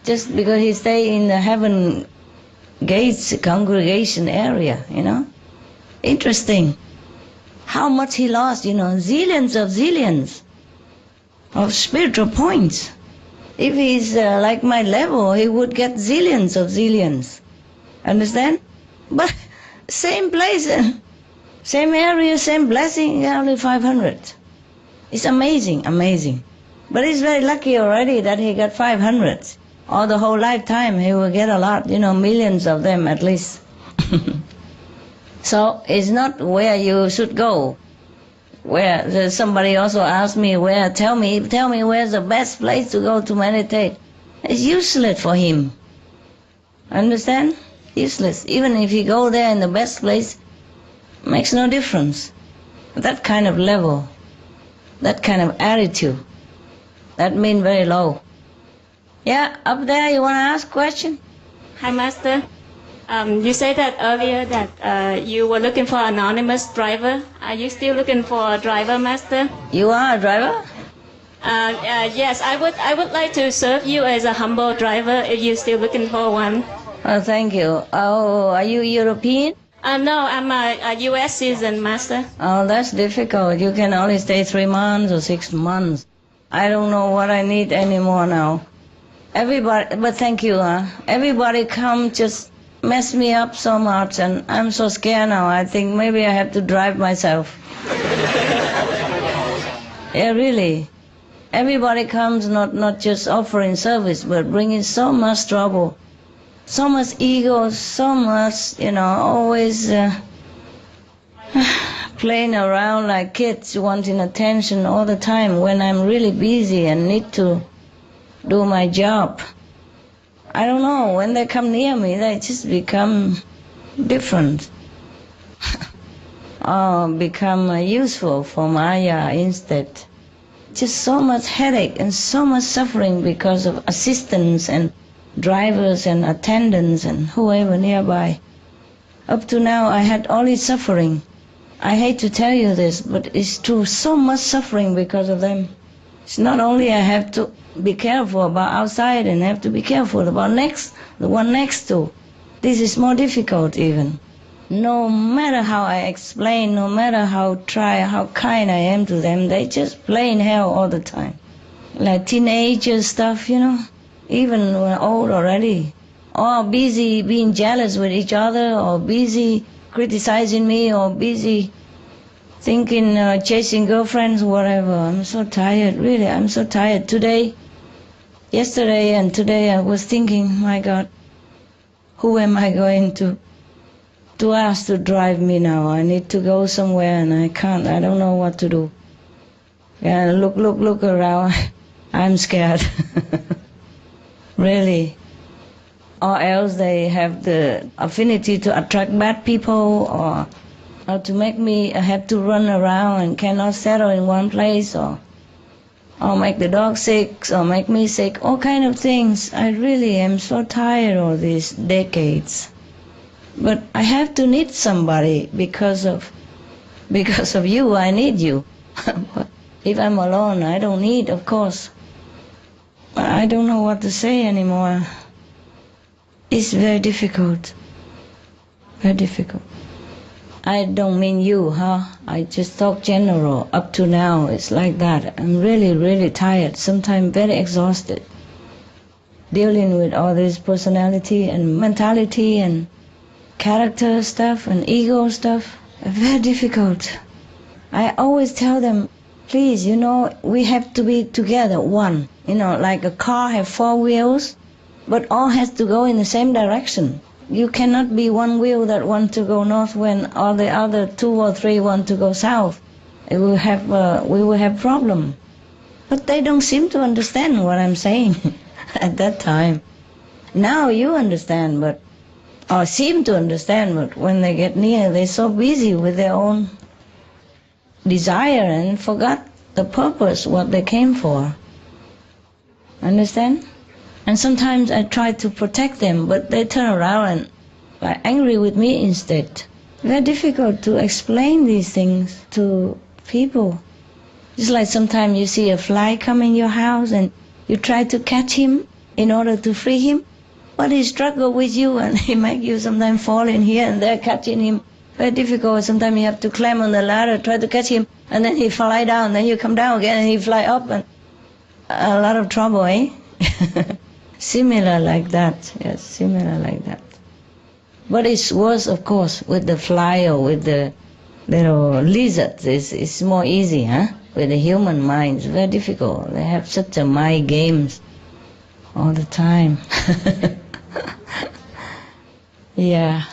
just because he stay in the heaven gates congregation area, you know. Interesting. How much he lost, you know, zillions of spiritual points. If he's like my level, he would get zillions. Understand? But same place, same area, same blessing, only 500. It's amazing. But he's very lucky already that he got 500. All the whole lifetime he will get a lot, you know, millions of them at least. So it's not where you should go. Where somebody also asked me tell me where's the best place to go to meditate. It's useless for him. Understand? Useless. Even if he go there in the best place, makes no difference. That kind of level, that kind of attitude, that means very low. Yeah, up there, you want to ask a question? Hi, Master. You said that earlier that you were looking for an anonymous driver. Are you still looking for a driver, Master? You are a driver? Yes, I would like to serve you as a humble driver if you're still looking for one. Oh, thank you. Oh, are you European? No, I'm a U.S. citizen, Master. Oh, that's difficult. You can only stay 3 months or 6 months. I don't know what I need anymore now. Everybody, but thank you, everybody come just mess me up so much, and I'm so scared now. I think maybe I have to drive myself. Yeah, really. Everybody comes not just offering service, but bringing so much trouble, so much ego, so much, always playing around like kids, wanting attention all the time when I'm really busy and need to do my job. I don't know, when they come near me, they just become different. Or become useful for Maya instead. Just so much headache and so much suffering because of assistants and drivers and attendants and whoever nearby. Up to now I had only suffering. I hate to tell you this, but it's true, so much suffering because of them. It's not only I have to be careful about outside and have to be careful about the one next to. This is more difficult even. No matter how I explain, no matter how kind I am to them, they just play in hell all the time. Like teenager stuff, even when old already. Or busy being jealous with each other, or busy criticizing me, or busy thinking, chasing girlfriends, whatever. I'm so tired, really, I'm so tired. Yesterday and today I was thinking, my God, who am I going to ask to drive me now? I need to go somewhere and I can't, I don't know what to do. Yeah, look around, I'm scared. Really. Or else they have the affinity to attract bad people, or to make me have to run around and cannot settle in one place, or make the dog sick, or make me sick, all kind of things. I really am so tired of these decades. But I have to need somebody because of you. I need you. But if I'm alone, I don't need, of course. I don't know what to say anymore. It's very difficult. Very difficult. I don't mean you, I just talk general. Up to now, it's like that. I'm really, really tired, sometimes very exhausted. Dealing with all this personality and mentality and character stuff and ego stuff, very difficult. I always tell them, please, we have to be together, one. Like a car have 4 wheels, but all has to go in the same direction. You cannot be one wheel that wants to go north when all the other 2 or 3 want to go south. We will have problem. But they don't seem to understand what I'm saying at that time. Now you understand, or seem to understand, but when they get near, they're so busy with their own desire and forgot the purpose, what they came for. Understand? And sometimes I try to protect them, but they turn around and are angry with me instead. Very difficult to explain these things to people. Just like sometimes you see a fly come in your house and you try to catch him in order to free him, but he struggle with you and he make you sometimes fall in here and there catching him. Very difficult. Sometimes you have to climb on the ladder, try to catch him, and then he fly down, then you come down again and he fly up, and a lot of trouble, eh? Similar like that, yes, similar like that. But it's worse, of course, with the fly or with the little lizards. It's more easy, With the human mind, it's very difficult. They have such a mind games all the time. Yeah,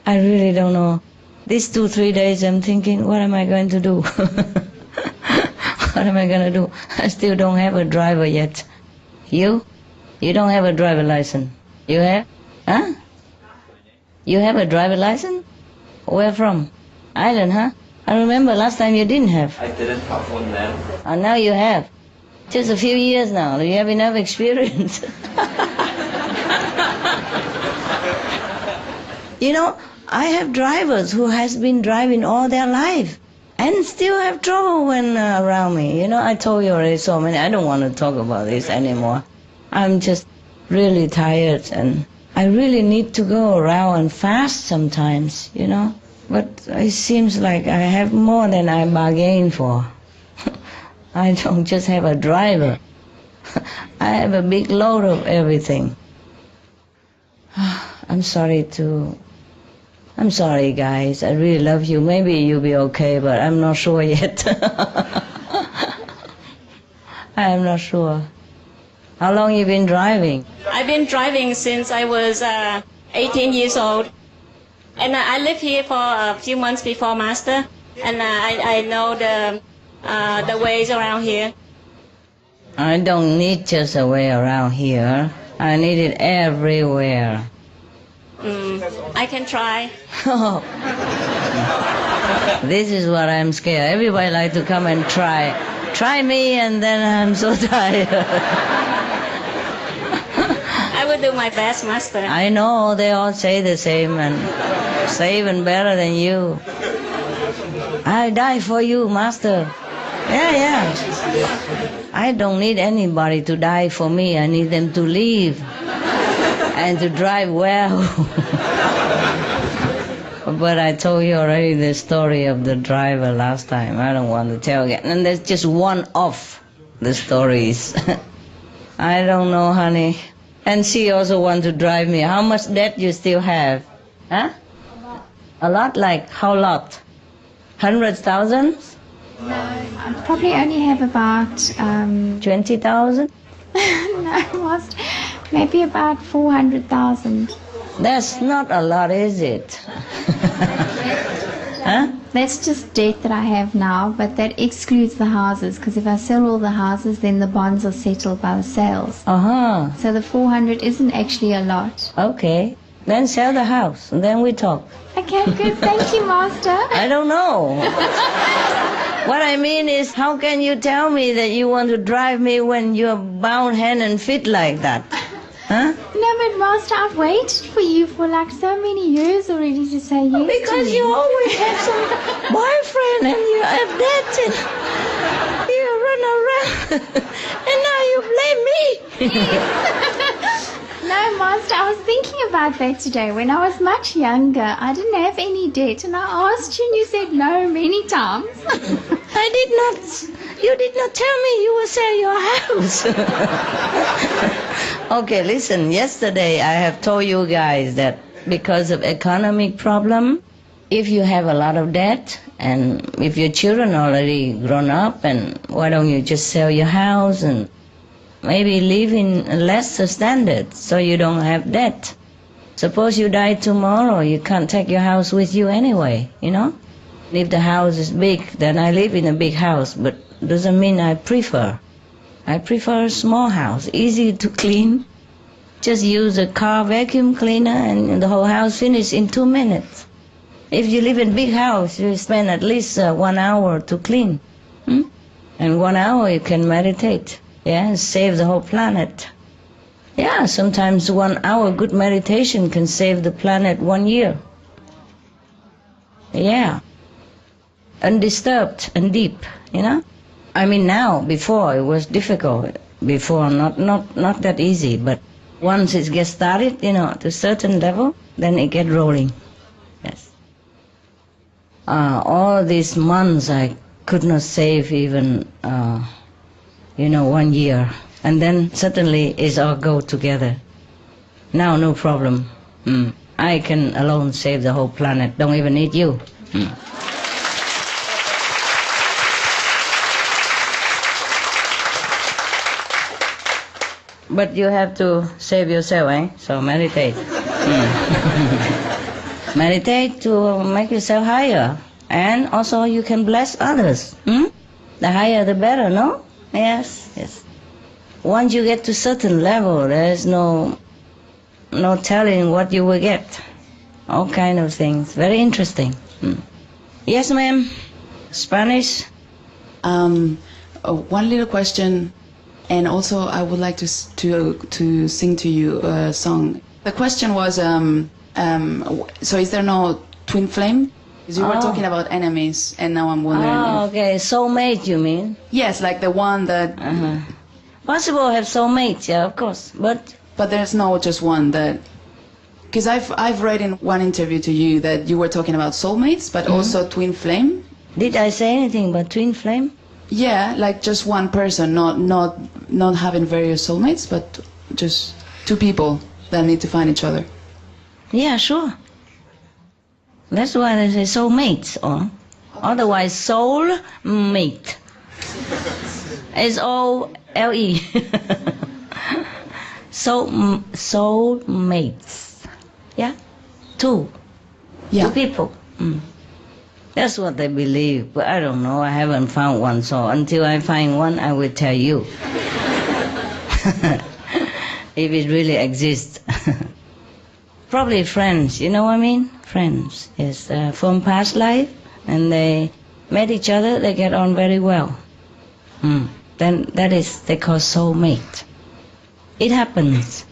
I really don't know. These 2-3 days I'm thinking, what am I going to do? What am I going to do? I still don't have a driver yet. You? You don't have a driver license. You have? Huh? You have a driver license? Where from? Ireland, huh? I remember last time you didn't have. I didn't have one then. And now you have. Just a few years now. You have enough experience. I have drivers who has been driving all their life and still have trouble when around me. I told you already so many. I don't want to talk about this anymore. I'm just really tired and I really need to go around and fast sometimes, But it seems like I have more than I bargained for. I don't just have a driver. I have a big load of everything. I'm sorry, guys. I really love you. Maybe you'll be okay, but I'm not sure yet. I am not sure. How long you been driving? I've been driving since I was 18 years old. And I lived here for a few months before Master. And I know the ways around here. I don't need just a way around here. I need it everywhere. I can try. This is what I'm scared. Everybody like to come and try. Try me, and then I'm so tired. I will do my best, Master. I know, they all say the same, and say even better than you. I die for you, Master. Yeah. I don't need anybody to die for me. I need them to live and to drive well. But I told you already the story of the driver last time. I don't want to tell again. And there's just one of the stories. I don't know, honey. And she also wants to drive me. How much debt you still have? Huh? A lot? Like how lot? 100,000? No, I probably only have about 20,000? No, most maybe about 400,000. That's not a lot, is it? Huh? That's just debt that I have now, but that excludes the houses, because if I sell all the houses, then the bonds are settled by the sales. So the 400 isn't actually a lot. Okay. Then sell the house, and then we talk. Okay, good. Thank you, Master. I don't know. What I mean is, how can you tell me that you want to drive me when you're bound hand and feet like that? Huh? No, but Master, I've waited for you for like so many years already to say yes. Because to me. you always have some boyfriend and you have that and you run around and now you blame me. No, Master, I was thinking about that today. When I was much younger, I didn't have any debt, and I asked you and you said no many times. I did not. You did not tell me you will sell your house. Okay, listen, yesterday I have told you guys that because of economic problem, if you have a lot of debt and if your children already grown up, and why don't you just sell your house and maybe live in a lesser standard so you don't have debt. Suppose you die tomorrow, you can't take your house with you anyway, you know? If the house is big, then I live in a big house, but doesn't mean I prefer. I prefer a small house, easy to clean. Just use a car vacuum cleaner and the whole house finished in 2 minutes. If you live in a big house, you spend at least 1 hour to clean. And 1 hour you can meditate. Yeah, save the whole planet. Yeah, sometimes 1 hour good meditation can save the planet 1 year. Yeah. Undisturbed and deep, you know? I mean now, before it was difficult. Before not that easy, but once it gets started, you know, to a certain level, then it get rolling. Yes. All these months I could not save even 1 year. And then suddenly it's all go together. Now no problem. I can alone save the whole planet. Don't even need you. But you have to save yourself, eh? So meditate. Meditate to make yourself higher. And also you can bless others. The higher the better, no? Yes. Once you get to certain level, there's no telling what you will get. All kind of things. Very interesting. Yes, ma'am. Spanish. One little question, and also I would like to sing to you a song. The question was, so is there no twin flame? Because you were talking about enemies, and now I'm wondering. Okay, soulmate, you mean? Yes, like the one that. Possible have soulmates, yeah, of course, but there's no just one that. Because I've read in one interview to you that you were talking about soulmates, but also twin flame. Did I say anything about twin flame? Yeah, like just one person, not having various soulmates, but just two people that need to find each other. Yeah, sure. That's why they say soulmates, or otherwise soul mate. SOLE. Soulmates. Yeah, two people. That's what they believe, but I don't know. I haven't found one, so until I find one, I will tell you if it really exists. Probably friends, you know what I mean? Friends, yes, from past life, and they met each other. They get on very well. Then that is they call soulmate. It happens.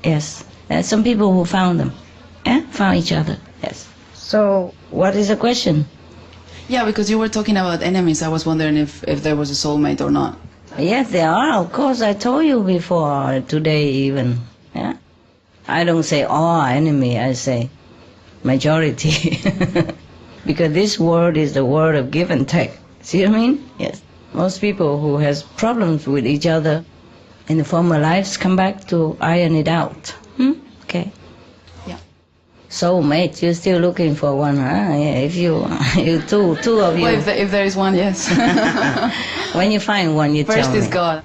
Yes, there's some people who found them, found each other. Yes. So, what is the question? Yeah, because you were talking about enemies. I was wondering if there was a soulmate or not. Yes, there are. Of course, I told you before today even. Yeah. I don't say all enemy. I say majority, because this world is the world of give and take. See what I mean? Yes. Most people who has problems with each other in the former lives come back to iron it out. Okay. Soulmate, you're still looking for one, huh? Yeah, if you two of you. Well, if there is one, yes. When you find one, you tell me. First is God.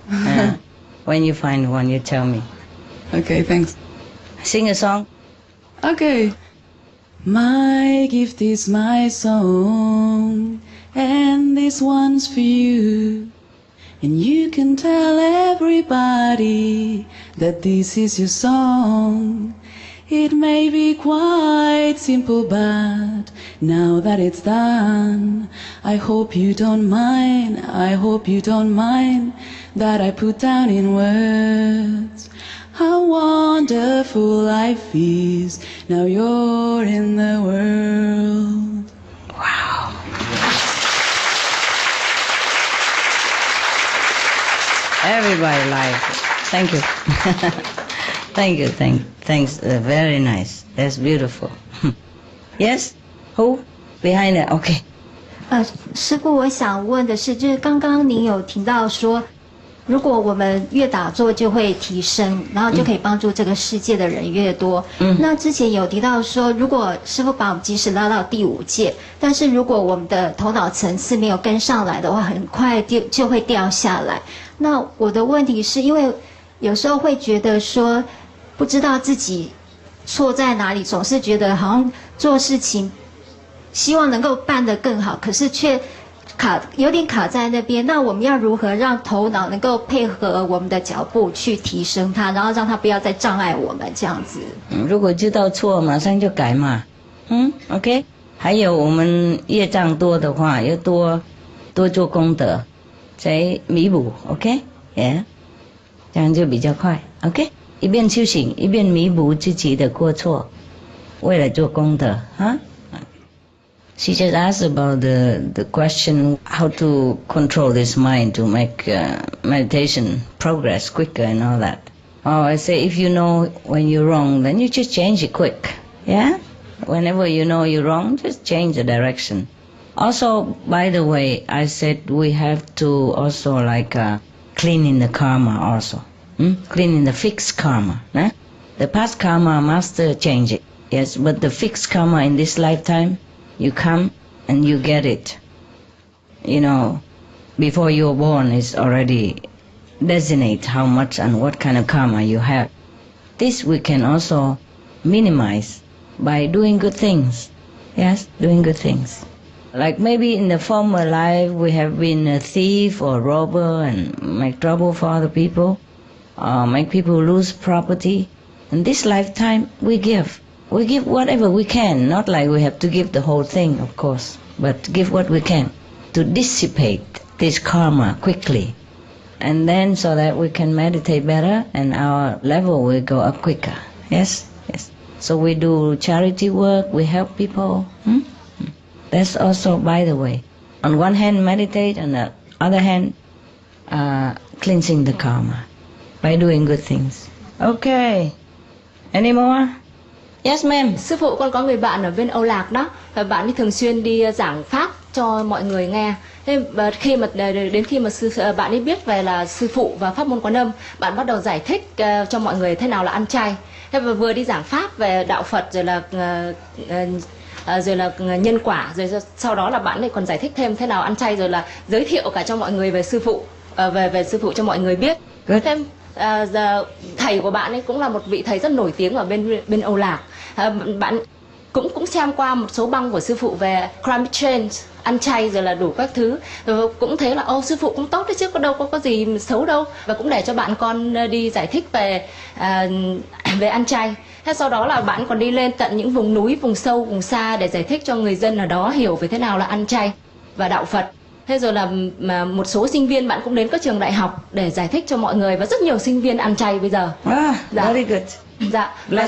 When you find one, you tell me. Okay, thanks. Sing a song. Okay. My gift is my song, and this one's for you. And you can tell everybody that this is your song. It may be quite simple, but now that it's done, I hope you don't mind, I hope you don't mind that I put down in words how wonderful life is, now you're in the world. Wow. Everybody likes it. Thank you. Thank you, thanks. Very nice. That's beautiful. Yes? Who? Behind it. Okay. 师父，我想问的是，就是刚刚您有提到说，如果我们越打坐就会提升，然后就可以帮助这个世界的人越多。那之前有提到说，如果师父把我们即使拉到第5界，但是如果我们的头脑层次没有跟上来的话，很快就会掉下来。那我的问题是因为有时候会觉得说，不知道自己错在哪里，总是觉得好像做事情希望能够办得更好，可是却有点卡在那边。那我们要如何让头脑能够配合我们的脚步去提升它，然后让它不要再障碍我们这样子？如果知道错，马上就改嘛。OK。还有我们业障多的话，要多做功德，再弥补。OK， 这样就比较快。OK。一边修行，一边弥补自己的过错，为了做功德。She just asked about the question how to control this mind to make meditation progress quicker and all that. Oh, I say if you know when you're wrong, then you just change it quick. Yeah? Whenever you know you're wrong, just change the direction. Also, by the way, I said we have to also like cleaning the karma also. Cleaning the fixed karma. The past karma, master change it. Yes, but the fixed karma in this lifetime, you come and you get it. You know, before you're born, it's already designate how much and what kind of karma you have. This we can also minimize by doing good things. Yes, doing good things. Like maybe in the former life we have been a thief or robber and make trouble for other people. Make people lose property. In this lifetime, we give. We give whatever we can, not like we have to give the whole thing, of course, but give what we can to dissipate this karma quickly. And then so that we can meditate better and our level will go up quicker. Yes? Yes. So we do charity work, we help people. That's also, by the way, on one hand meditate, on the other hand cleansing the karma. By doing good things. Okay. Any more? Yes, ma'am. Sư phụ, con có người bạn ở bên Âu Lạc đó, và bạn ấy thường xuyên đi giảng pháp cho mọi người nghe. Thế khi mà đến khi mà bạn ấy biết về là sư phụ và pháp môn Quán Âm, bạn bắt đầu giải thích cho mọi người thế nào là ăn chay. Thế và vừa đi giảng pháp về đạo Phật rồi là nhân quả, rồi sau đó là bạn ấy còn giải thích thêm thế nào ăn chay, rồi là giới thiệu cả cho mọi người về sư phụ, về sư phụ cho mọi người biết. Thêm thầy của bạn ấy cũng là một vị thầy rất nổi tiếng ở bên Âu Lạc. Bạn cũng xem qua một số băng của sư phụ về climate change, ăn chay rồi là đủ các thứ, rồi cũng thấy là sư phụ cũng tốt đấy chứ, có đâu có gì xấu đâu, và cũng để cho bạn con đi giải thích về ăn chay. Thế sau đó là bạn còn đi lên tận những vùng núi, vùng sâu, vùng xa để giải thích cho người dân ở đó hiểu về thế nào là ăn chay và đạo Phật. Thế rồi là một số sinh viên bạn cũng đến các trường đại học để giải thích cho mọi người, và rất nhiều sinh viên ăn chay bây giờ. Very good. Dạ. Và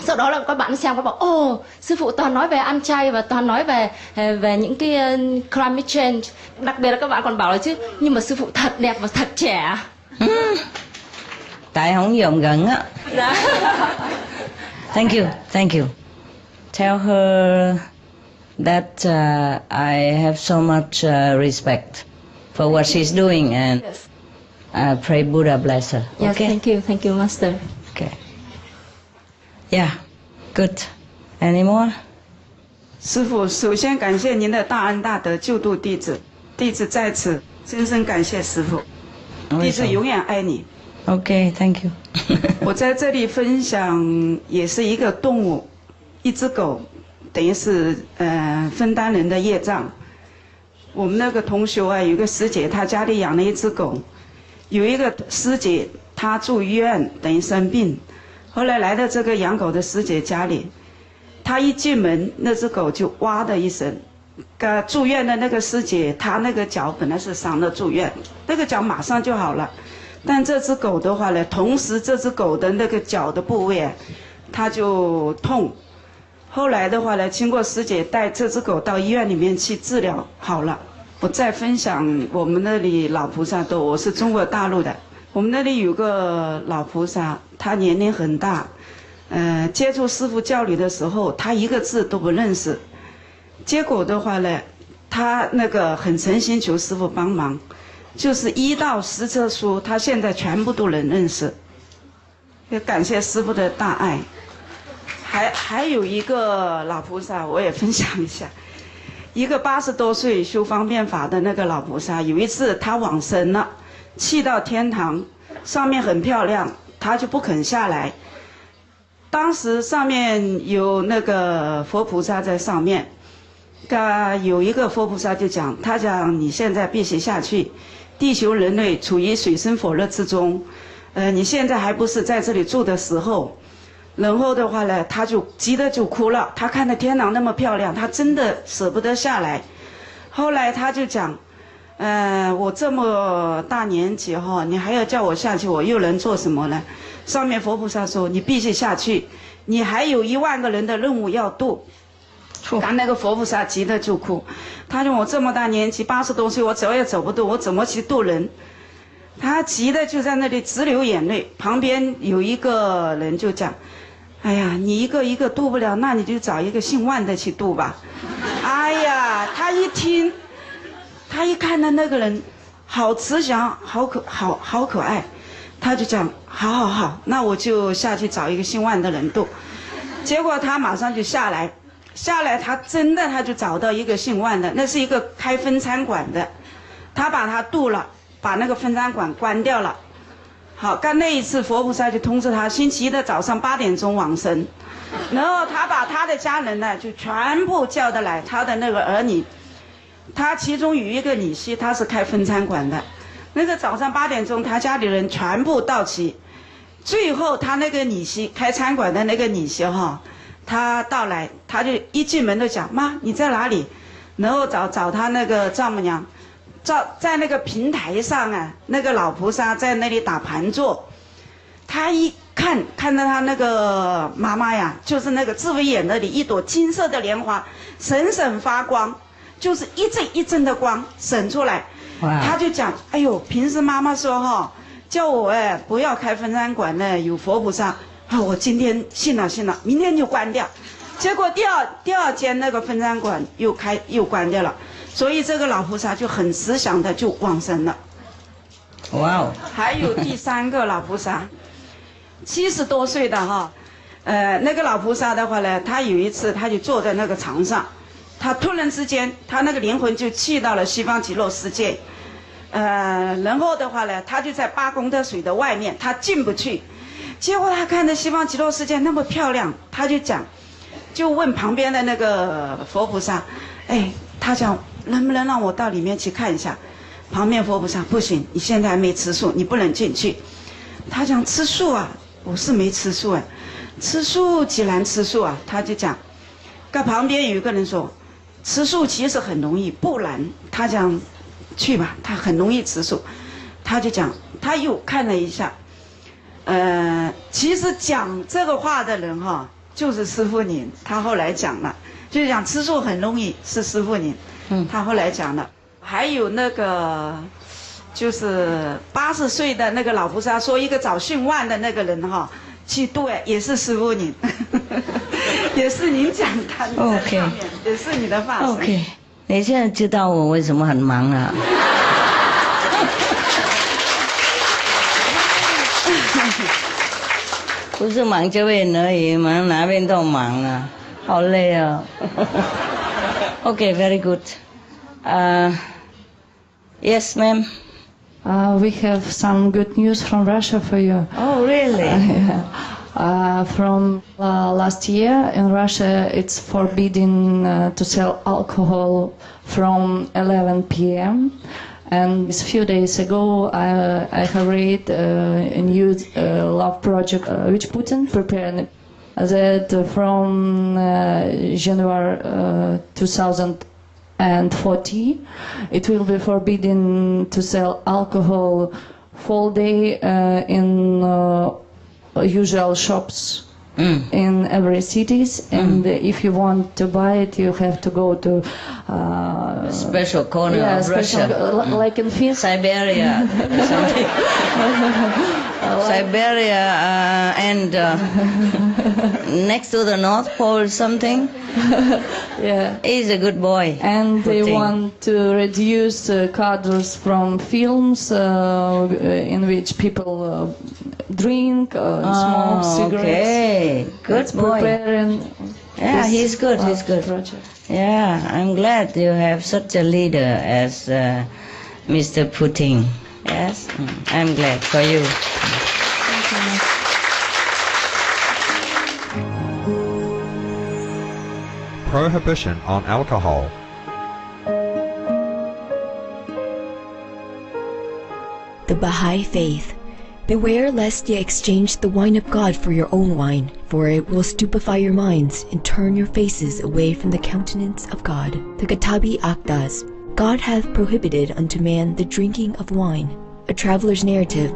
sau đó là các bạn xem, các bảo sư phụ toàn nói về ăn chay và toàn nói về những cái climate change. Đặc biệt là các bạn còn bảo là chứ, nhưng mà sư phụ thật đẹp và thật trẻ. Tại không dòm gần á. Dạ. Thank you. Tell her that I have so much respect for what she's doing, and pray Buddha bless her. Yes, Okay? thank you, Master. Okay. Yeah, good. Any more? 师父，首先感谢您的大恩大德救度弟子，弟子在此深深感谢师父，弟子永远爱你。Okay, thank you. 我在这里分享也是一个动物，一只狗，等于是分担人的业障。我们那个同学啊，有一个师姐，她家里养了一只狗，有一个师姐她住医院，等于生病。后来来到这个养狗的师姐家里，她一进门，那只狗就哇的一声。住院的那个师姐，她那个脚本来是伤的住院，那个脚马上就好了。但这只狗的话呢，同时这只狗的那个脚的部位，它就痛。后来的话呢，经过师姐带这只狗到医院里面去治疗，好了。我再分享我们那里老菩萨多，我是中国大陆的。我们那里有个老菩萨，他年龄很大，接触师父教理的时候，他一个字都不认识。结果的话呢，他那个很诚心求师父帮忙，就是1到10册书，他现在全部都能认识。也感谢师父的大爱。还有一个老菩萨，我也分享一下。一个80多岁修方便法的那个老菩萨，有一次他往生了。去到天堂，上面很漂亮，他就不肯下来。当时上面有那个佛菩萨在上面，有一个佛菩萨就讲，他讲你现在必须下去，地球人类处于水深火热之中，你现在还不是在这里住的时候。然后的话呢，他就急得就哭了，他看到天堂那么漂亮，他真的舍不得下来。后来他就讲。我这么大年纪哈，你还要叫我下去，我又能做什么呢？上面佛菩萨说，你必须下去，你还有1万个人的任务要度。那个佛菩萨急得就哭，他说我这么大年纪，80多岁，我走也走不动，我怎么去度人？他急得就在那里直流眼泪。旁边有一个人就讲，哎呀，你一个一个度不了，那你就找一个姓万的去度吧。哎呀，他一听。他一看到那个人好慈祥，好可爱，他就讲好，那我就下去找一个姓万的人度。结果他马上就下来他真的他就找到一个姓万的，那是一个开分餐馆的，他把他度了，把那个分餐馆关掉了。好，刚那一次佛菩萨就通知他，星期一的早上8点钟往生，然后他把他的家人呢就全部叫得来，他的那个儿女。他其中有一个女婿，他是开分餐馆的，那个早上8点钟，他家里人全部到齐，最后他那个女婿开餐馆的那个女婿哈，他到来，他就一进门就讲妈你在哪里，然后找他那个丈母娘，在那个平台上啊，那个老菩萨在那里打盘坐，他一看到他那个妈妈呀，就是那个智慧眼那里一朵金色的莲花，闪闪发光。就是一阵一阵的光闪出来，他就讲，哎呦，平时妈妈说哈，叫我不要开分餐馆呢，有佛菩萨，我今天信了，明天就关掉。结果第二间那个分散馆又关掉了，所以这个老菩萨就很慈祥的就往生了。哇哦！还有第3个老菩萨，70多岁的哈，那个老菩萨的话呢，他有一次他就坐在那个床上，他突然之间他那个灵魂就去到了西方极乐世界，然后的话呢，他就在8功德水的外面，他进不去。结果他看着西方极乐世界那么漂亮，他就问旁边的那个佛菩萨，他讲能不能让我到里面去看一下？旁边佛菩萨不行，你现在还没吃素，你不能进去。他讲吃素啊，我是没吃素哎，吃素既然吃素啊，他就讲，跟旁边有一个人说，吃素其实很容易，不然他讲去吧，他很容易吃素。他就讲，他又看了一下。其实讲这个话的人哈，就是师父您。他后来讲了，就是讲吃素很容易是师父您。他后来讲了，还有那个就是80岁的那个老菩萨说一个早殉万的那个人哈，去度也是师父您，也是您讲他你在上面，也是你的法身。OK， 你现在知道我为什么很忙了。不是忙这边而已，忙哪边都忙啊，好累啊。Okay, very good. Yes, ma'am. We have some good news from Russia for you. Oh, really? From last year in Russia, it's forbidden to sell alcohol from 11 p.m. And a few days ago, I have read a new love project which Putin prepared that from January 2040, it will be forbidden to sell alcohol full day in usual shops. In every cities, and if you want to buy it, you have to go to a special corner of Russia, like in Finland, Siberia, something. Siberia and next to the North Pole, something. Yeah, he's a good boy. And they want to reduce cadres from films in which people drink, smoke cigarettes. Okay, good boy. Yeah, he's good. He's good. Project. Yeah, I'm glad you have such a leader as Mr. Putin. Yes, I'm glad for you. Prohibition on alcohol. The Baha'i Faith. Beware lest ye exchange the wine of God for your own wine, for it will stupefy your minds and turn your faces away from the countenance of God. The Kitabi Akdas. God hath prohibited unto man the drinking of wine. A traveler's narrative.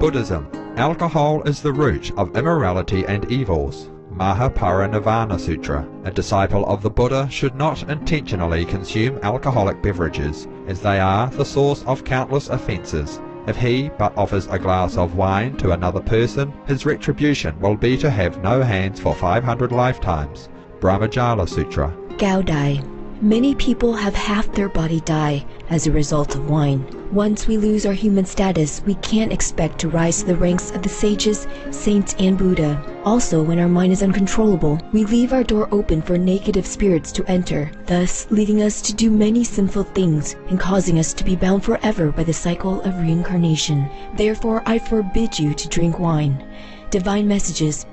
Buddhism. Alcohol is the root of immorality and evils. Mahaparinirvana Sutra. A disciple of the Buddha should not intentionally consume alcoholic beverages, as they are the source of countless offences. If he but offers a glass of wine to another person, his retribution will be to have no hands for 500 lifetimes. Brahmajala Sutra. Gaudai. Many people have half their body die as a result of wine. Once we lose our human status, we can't expect to rise to the ranks of the sages, saints, and Buddha. Also, when our mind is uncontrollable, we leave our door open for negative spirits to enter, thus leading us to do many sinful things and causing us to be bound forever by the cycle of reincarnation. Therefore, I forbid you to drink wine. Divine messages.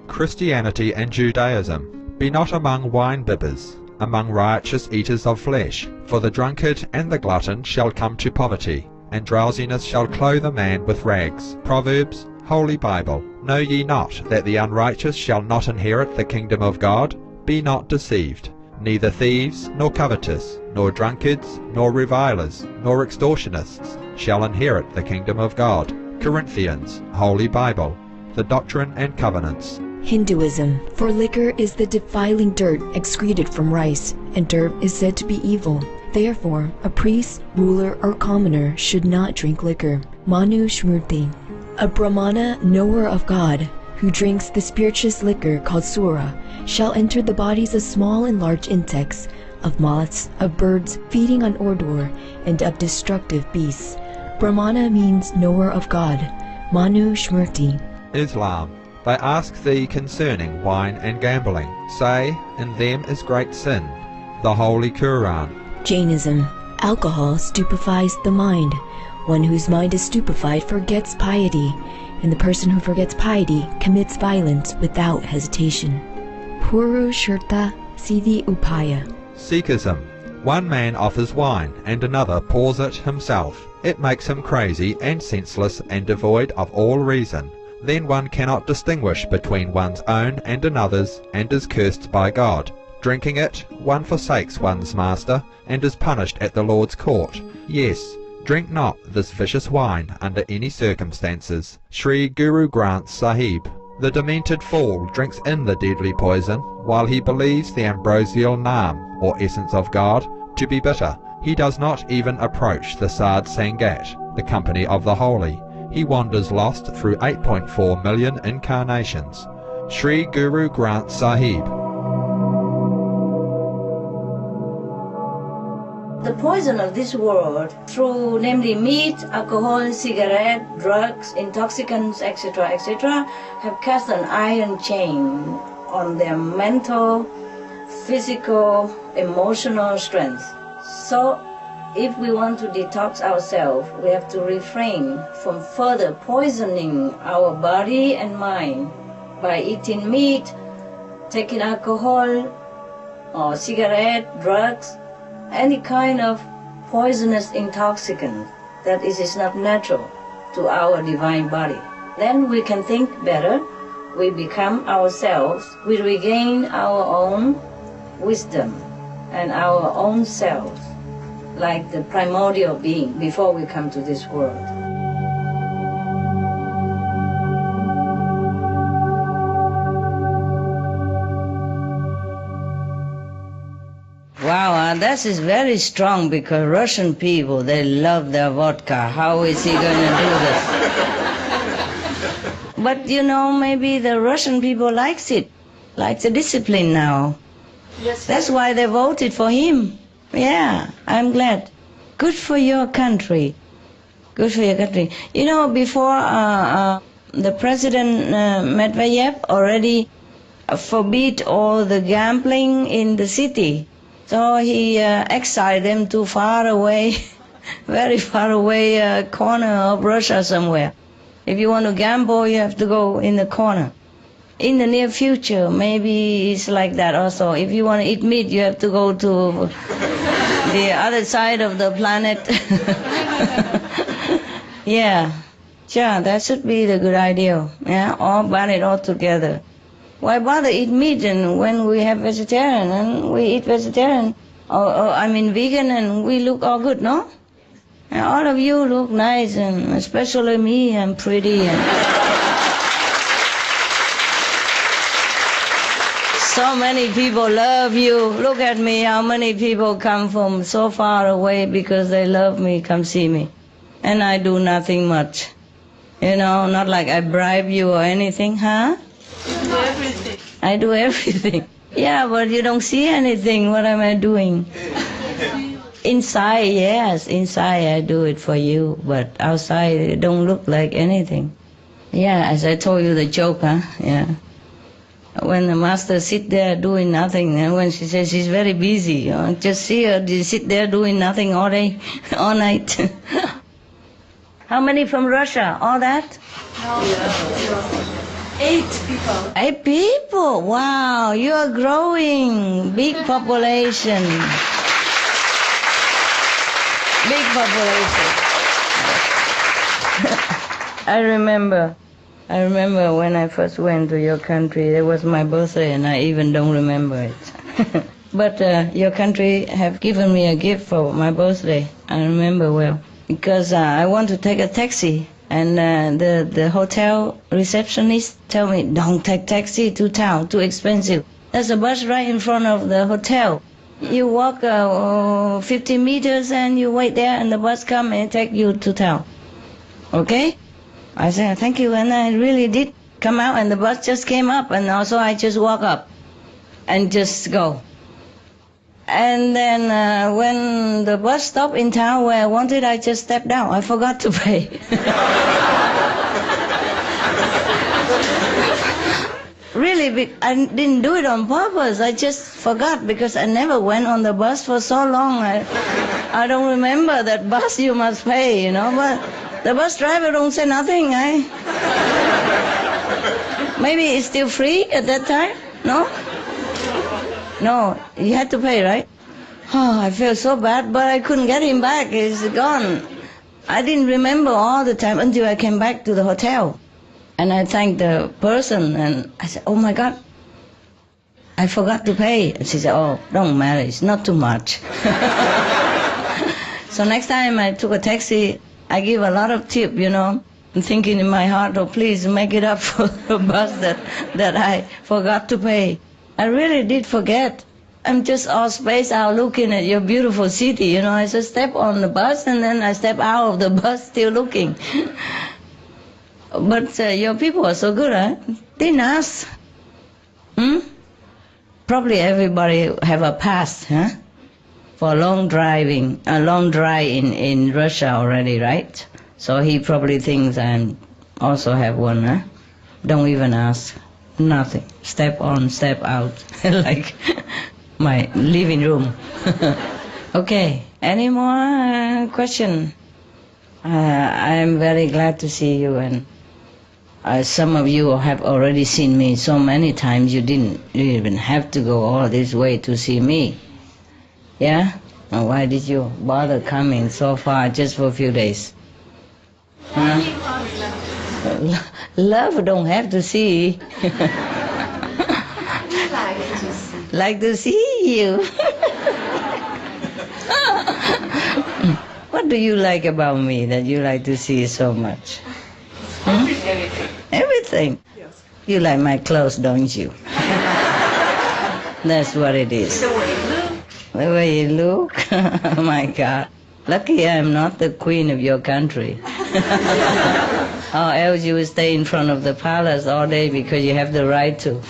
Christianity and Judaism. Be not among wine bibbers, among riotous eaters of flesh, for the drunkard and the glutton shall come to poverty, and drowsiness shall clothe a man with rags. Proverbs, Holy Bible. Know ye not that the unrighteous shall not inherit the kingdom of God? Be not deceived. Neither thieves, nor covetous, nor drunkards, nor revilers, nor extortionists shall inherit the kingdom of God. Corinthians, Holy Bible. The Doctrine and Covenants. Hinduism. For liquor is the defiling dirt excreted from rice, and dirt is said to be evil. Therefore, a priest, ruler, or commoner should not drink liquor. Manu Shmurti. A Brahmana, knower of God, who drinks the spirituous liquor called Sura, shall enter the bodies of small and large insects, of moths, of birds feeding on ordure, and of destructive beasts. Brahmana means knower of God. Manu Shmurti. Islam. They ask thee concerning wine and gambling. Say, in them is great sin. The Holy Quran. Jainism. Alcohol stupefies the mind. One whose mind is stupefied forgets piety, and the person who forgets piety commits violence without hesitation. Purushurta Siddhi Upaya. Sikhism. One man offers wine and another pours it himself. It makes him crazy and senseless and devoid of all reason. Then one cannot distinguish between one's own and another's, and is cursed by God. Drinking it, one forsakes one's master, and is punished at the Lord's court. Yes, drink not this vicious wine under any circumstances. Sri Guru Granth Sahib. The demented fool drinks in the deadly poison, while he believes the ambrosial Naam, or essence of God, to be bitter. He does not even approach the Sad Sangat, the company of the holy. He wanders lost through 8.4 million incarnations. Sri Guru Granth Sahib. The poison of this world, through namely meat, alcohol, cigarette, drugs, intoxicants, etc., etc., have cast an iron chain on their mental, physical, emotional strength. So, if we want to detox ourselves, we have to refrain from further poisoning our body and mind by eating meat, taking alcohol, or cigarette, drugs, any kind of poisonous intoxicant that is not natural to our divine body. Then we can think better, we become ourselves, we regain our own wisdom and our own selves, like the primordial being before we come to this world. Wow, that is very strong, because Russian people, they love their vodka. How is he going to do this? But you know, maybe the Russian people likes it, like the discipline now. Yes. That's why they voted for him. Yeah, I'm glad. Good for your country. Good for your country. You know, before the President Medvedev already forbid all the gambling in the city. So he exiled them to far away, very far away corner of Russia somewhere. If you want to gamble, you have to go in the corner. In the near future, maybe it's like that also. If you want to eat meat, you have to go to the other side of the planet. Yeah, sure, that should be the good idea. Yeah, all ban it all together. Why bother eat meat and when we have vegetarian and we eat vegetarian, or vegan, and we look all good, no? And all of you look nice, and especially me, I'm pretty. And so many people love you. Look at me, how many people come from so far away because they love me, come see me. And I do nothing much. You know, not like I bribe you or anything, huh? Everything. I do everything. Yeah, but you don't see anything. What am I doing? Inside, yes, inside I do it for you, but outside it don't look like anything. Yeah, as I told you the joke, huh? Yeah. When the master sit there doing nothing, and when she says she's very busy, just see her sit there doing nothing all day, all night. How many from Russia? All that? No. 8 people. 8 people? Wow, you are growing. Big population. Big population. I remember when I first went to your country, it was my birthday and I even don't remember it. But your country have given me a gift for my birthday. I remember well. Because I want to take a taxi. And the hotel receptionist tell me, don't take taxi to town, too expensive. There's a bus right in front of the hotel. You walk 50 meters and you wait there and the bus come and take you to town. Okay? I said, thank you, and I really did come out and the bus just came up and also I just walk up. and just go. And then when the bus stopped in town where I wanted, I just stepped down. I forgot to pay. Really, I didn't do it on purpose. I just forgot because I never went on the bus for so long. I don't remember that bus you must pay, you know. But the bus driver don't say nothing, eh? Maybe it's still free at that time? No? No, you had to pay, right? Oh, I feel so bad, but I couldn't get him back. He's gone. I didn't remember all the time until I came back to the hotel. And I thanked the person, and I said, oh my God, I forgot to pay. And she said, oh, don't matter, it's not too much. So next time I took a taxi, I give a lot of tip, you know, and thinking in my heart, oh, please make it up for the bus that I forgot to pay. I really did forget. I'm just all spaced out looking at your beautiful city, you know. I just step on the bus and then I step out of the bus still looking. But your people are so good, huh? Didn't ask. Probably everybody have a past, huh? For long drive in Russia already, right? So he probably thinks I also have one, huh? Don't even ask. Nothing. Step on, step out. Like my living room. Okay. Any more question? I'm very glad to see you, and some of you have already seen me so many times you didn't even have to go all this way to see me. Yeah? And why did you bother coming so far just for a few days? Huh? Love don't have to see. Like to see you. What do you like about me that you like to see so much? Everything. Yes. You like my clothes, don't you? That's what it is. The way you look. Oh my God. Lucky I'm not the queen of your country. Or else you would stay in front of the palace all day because you have the right to.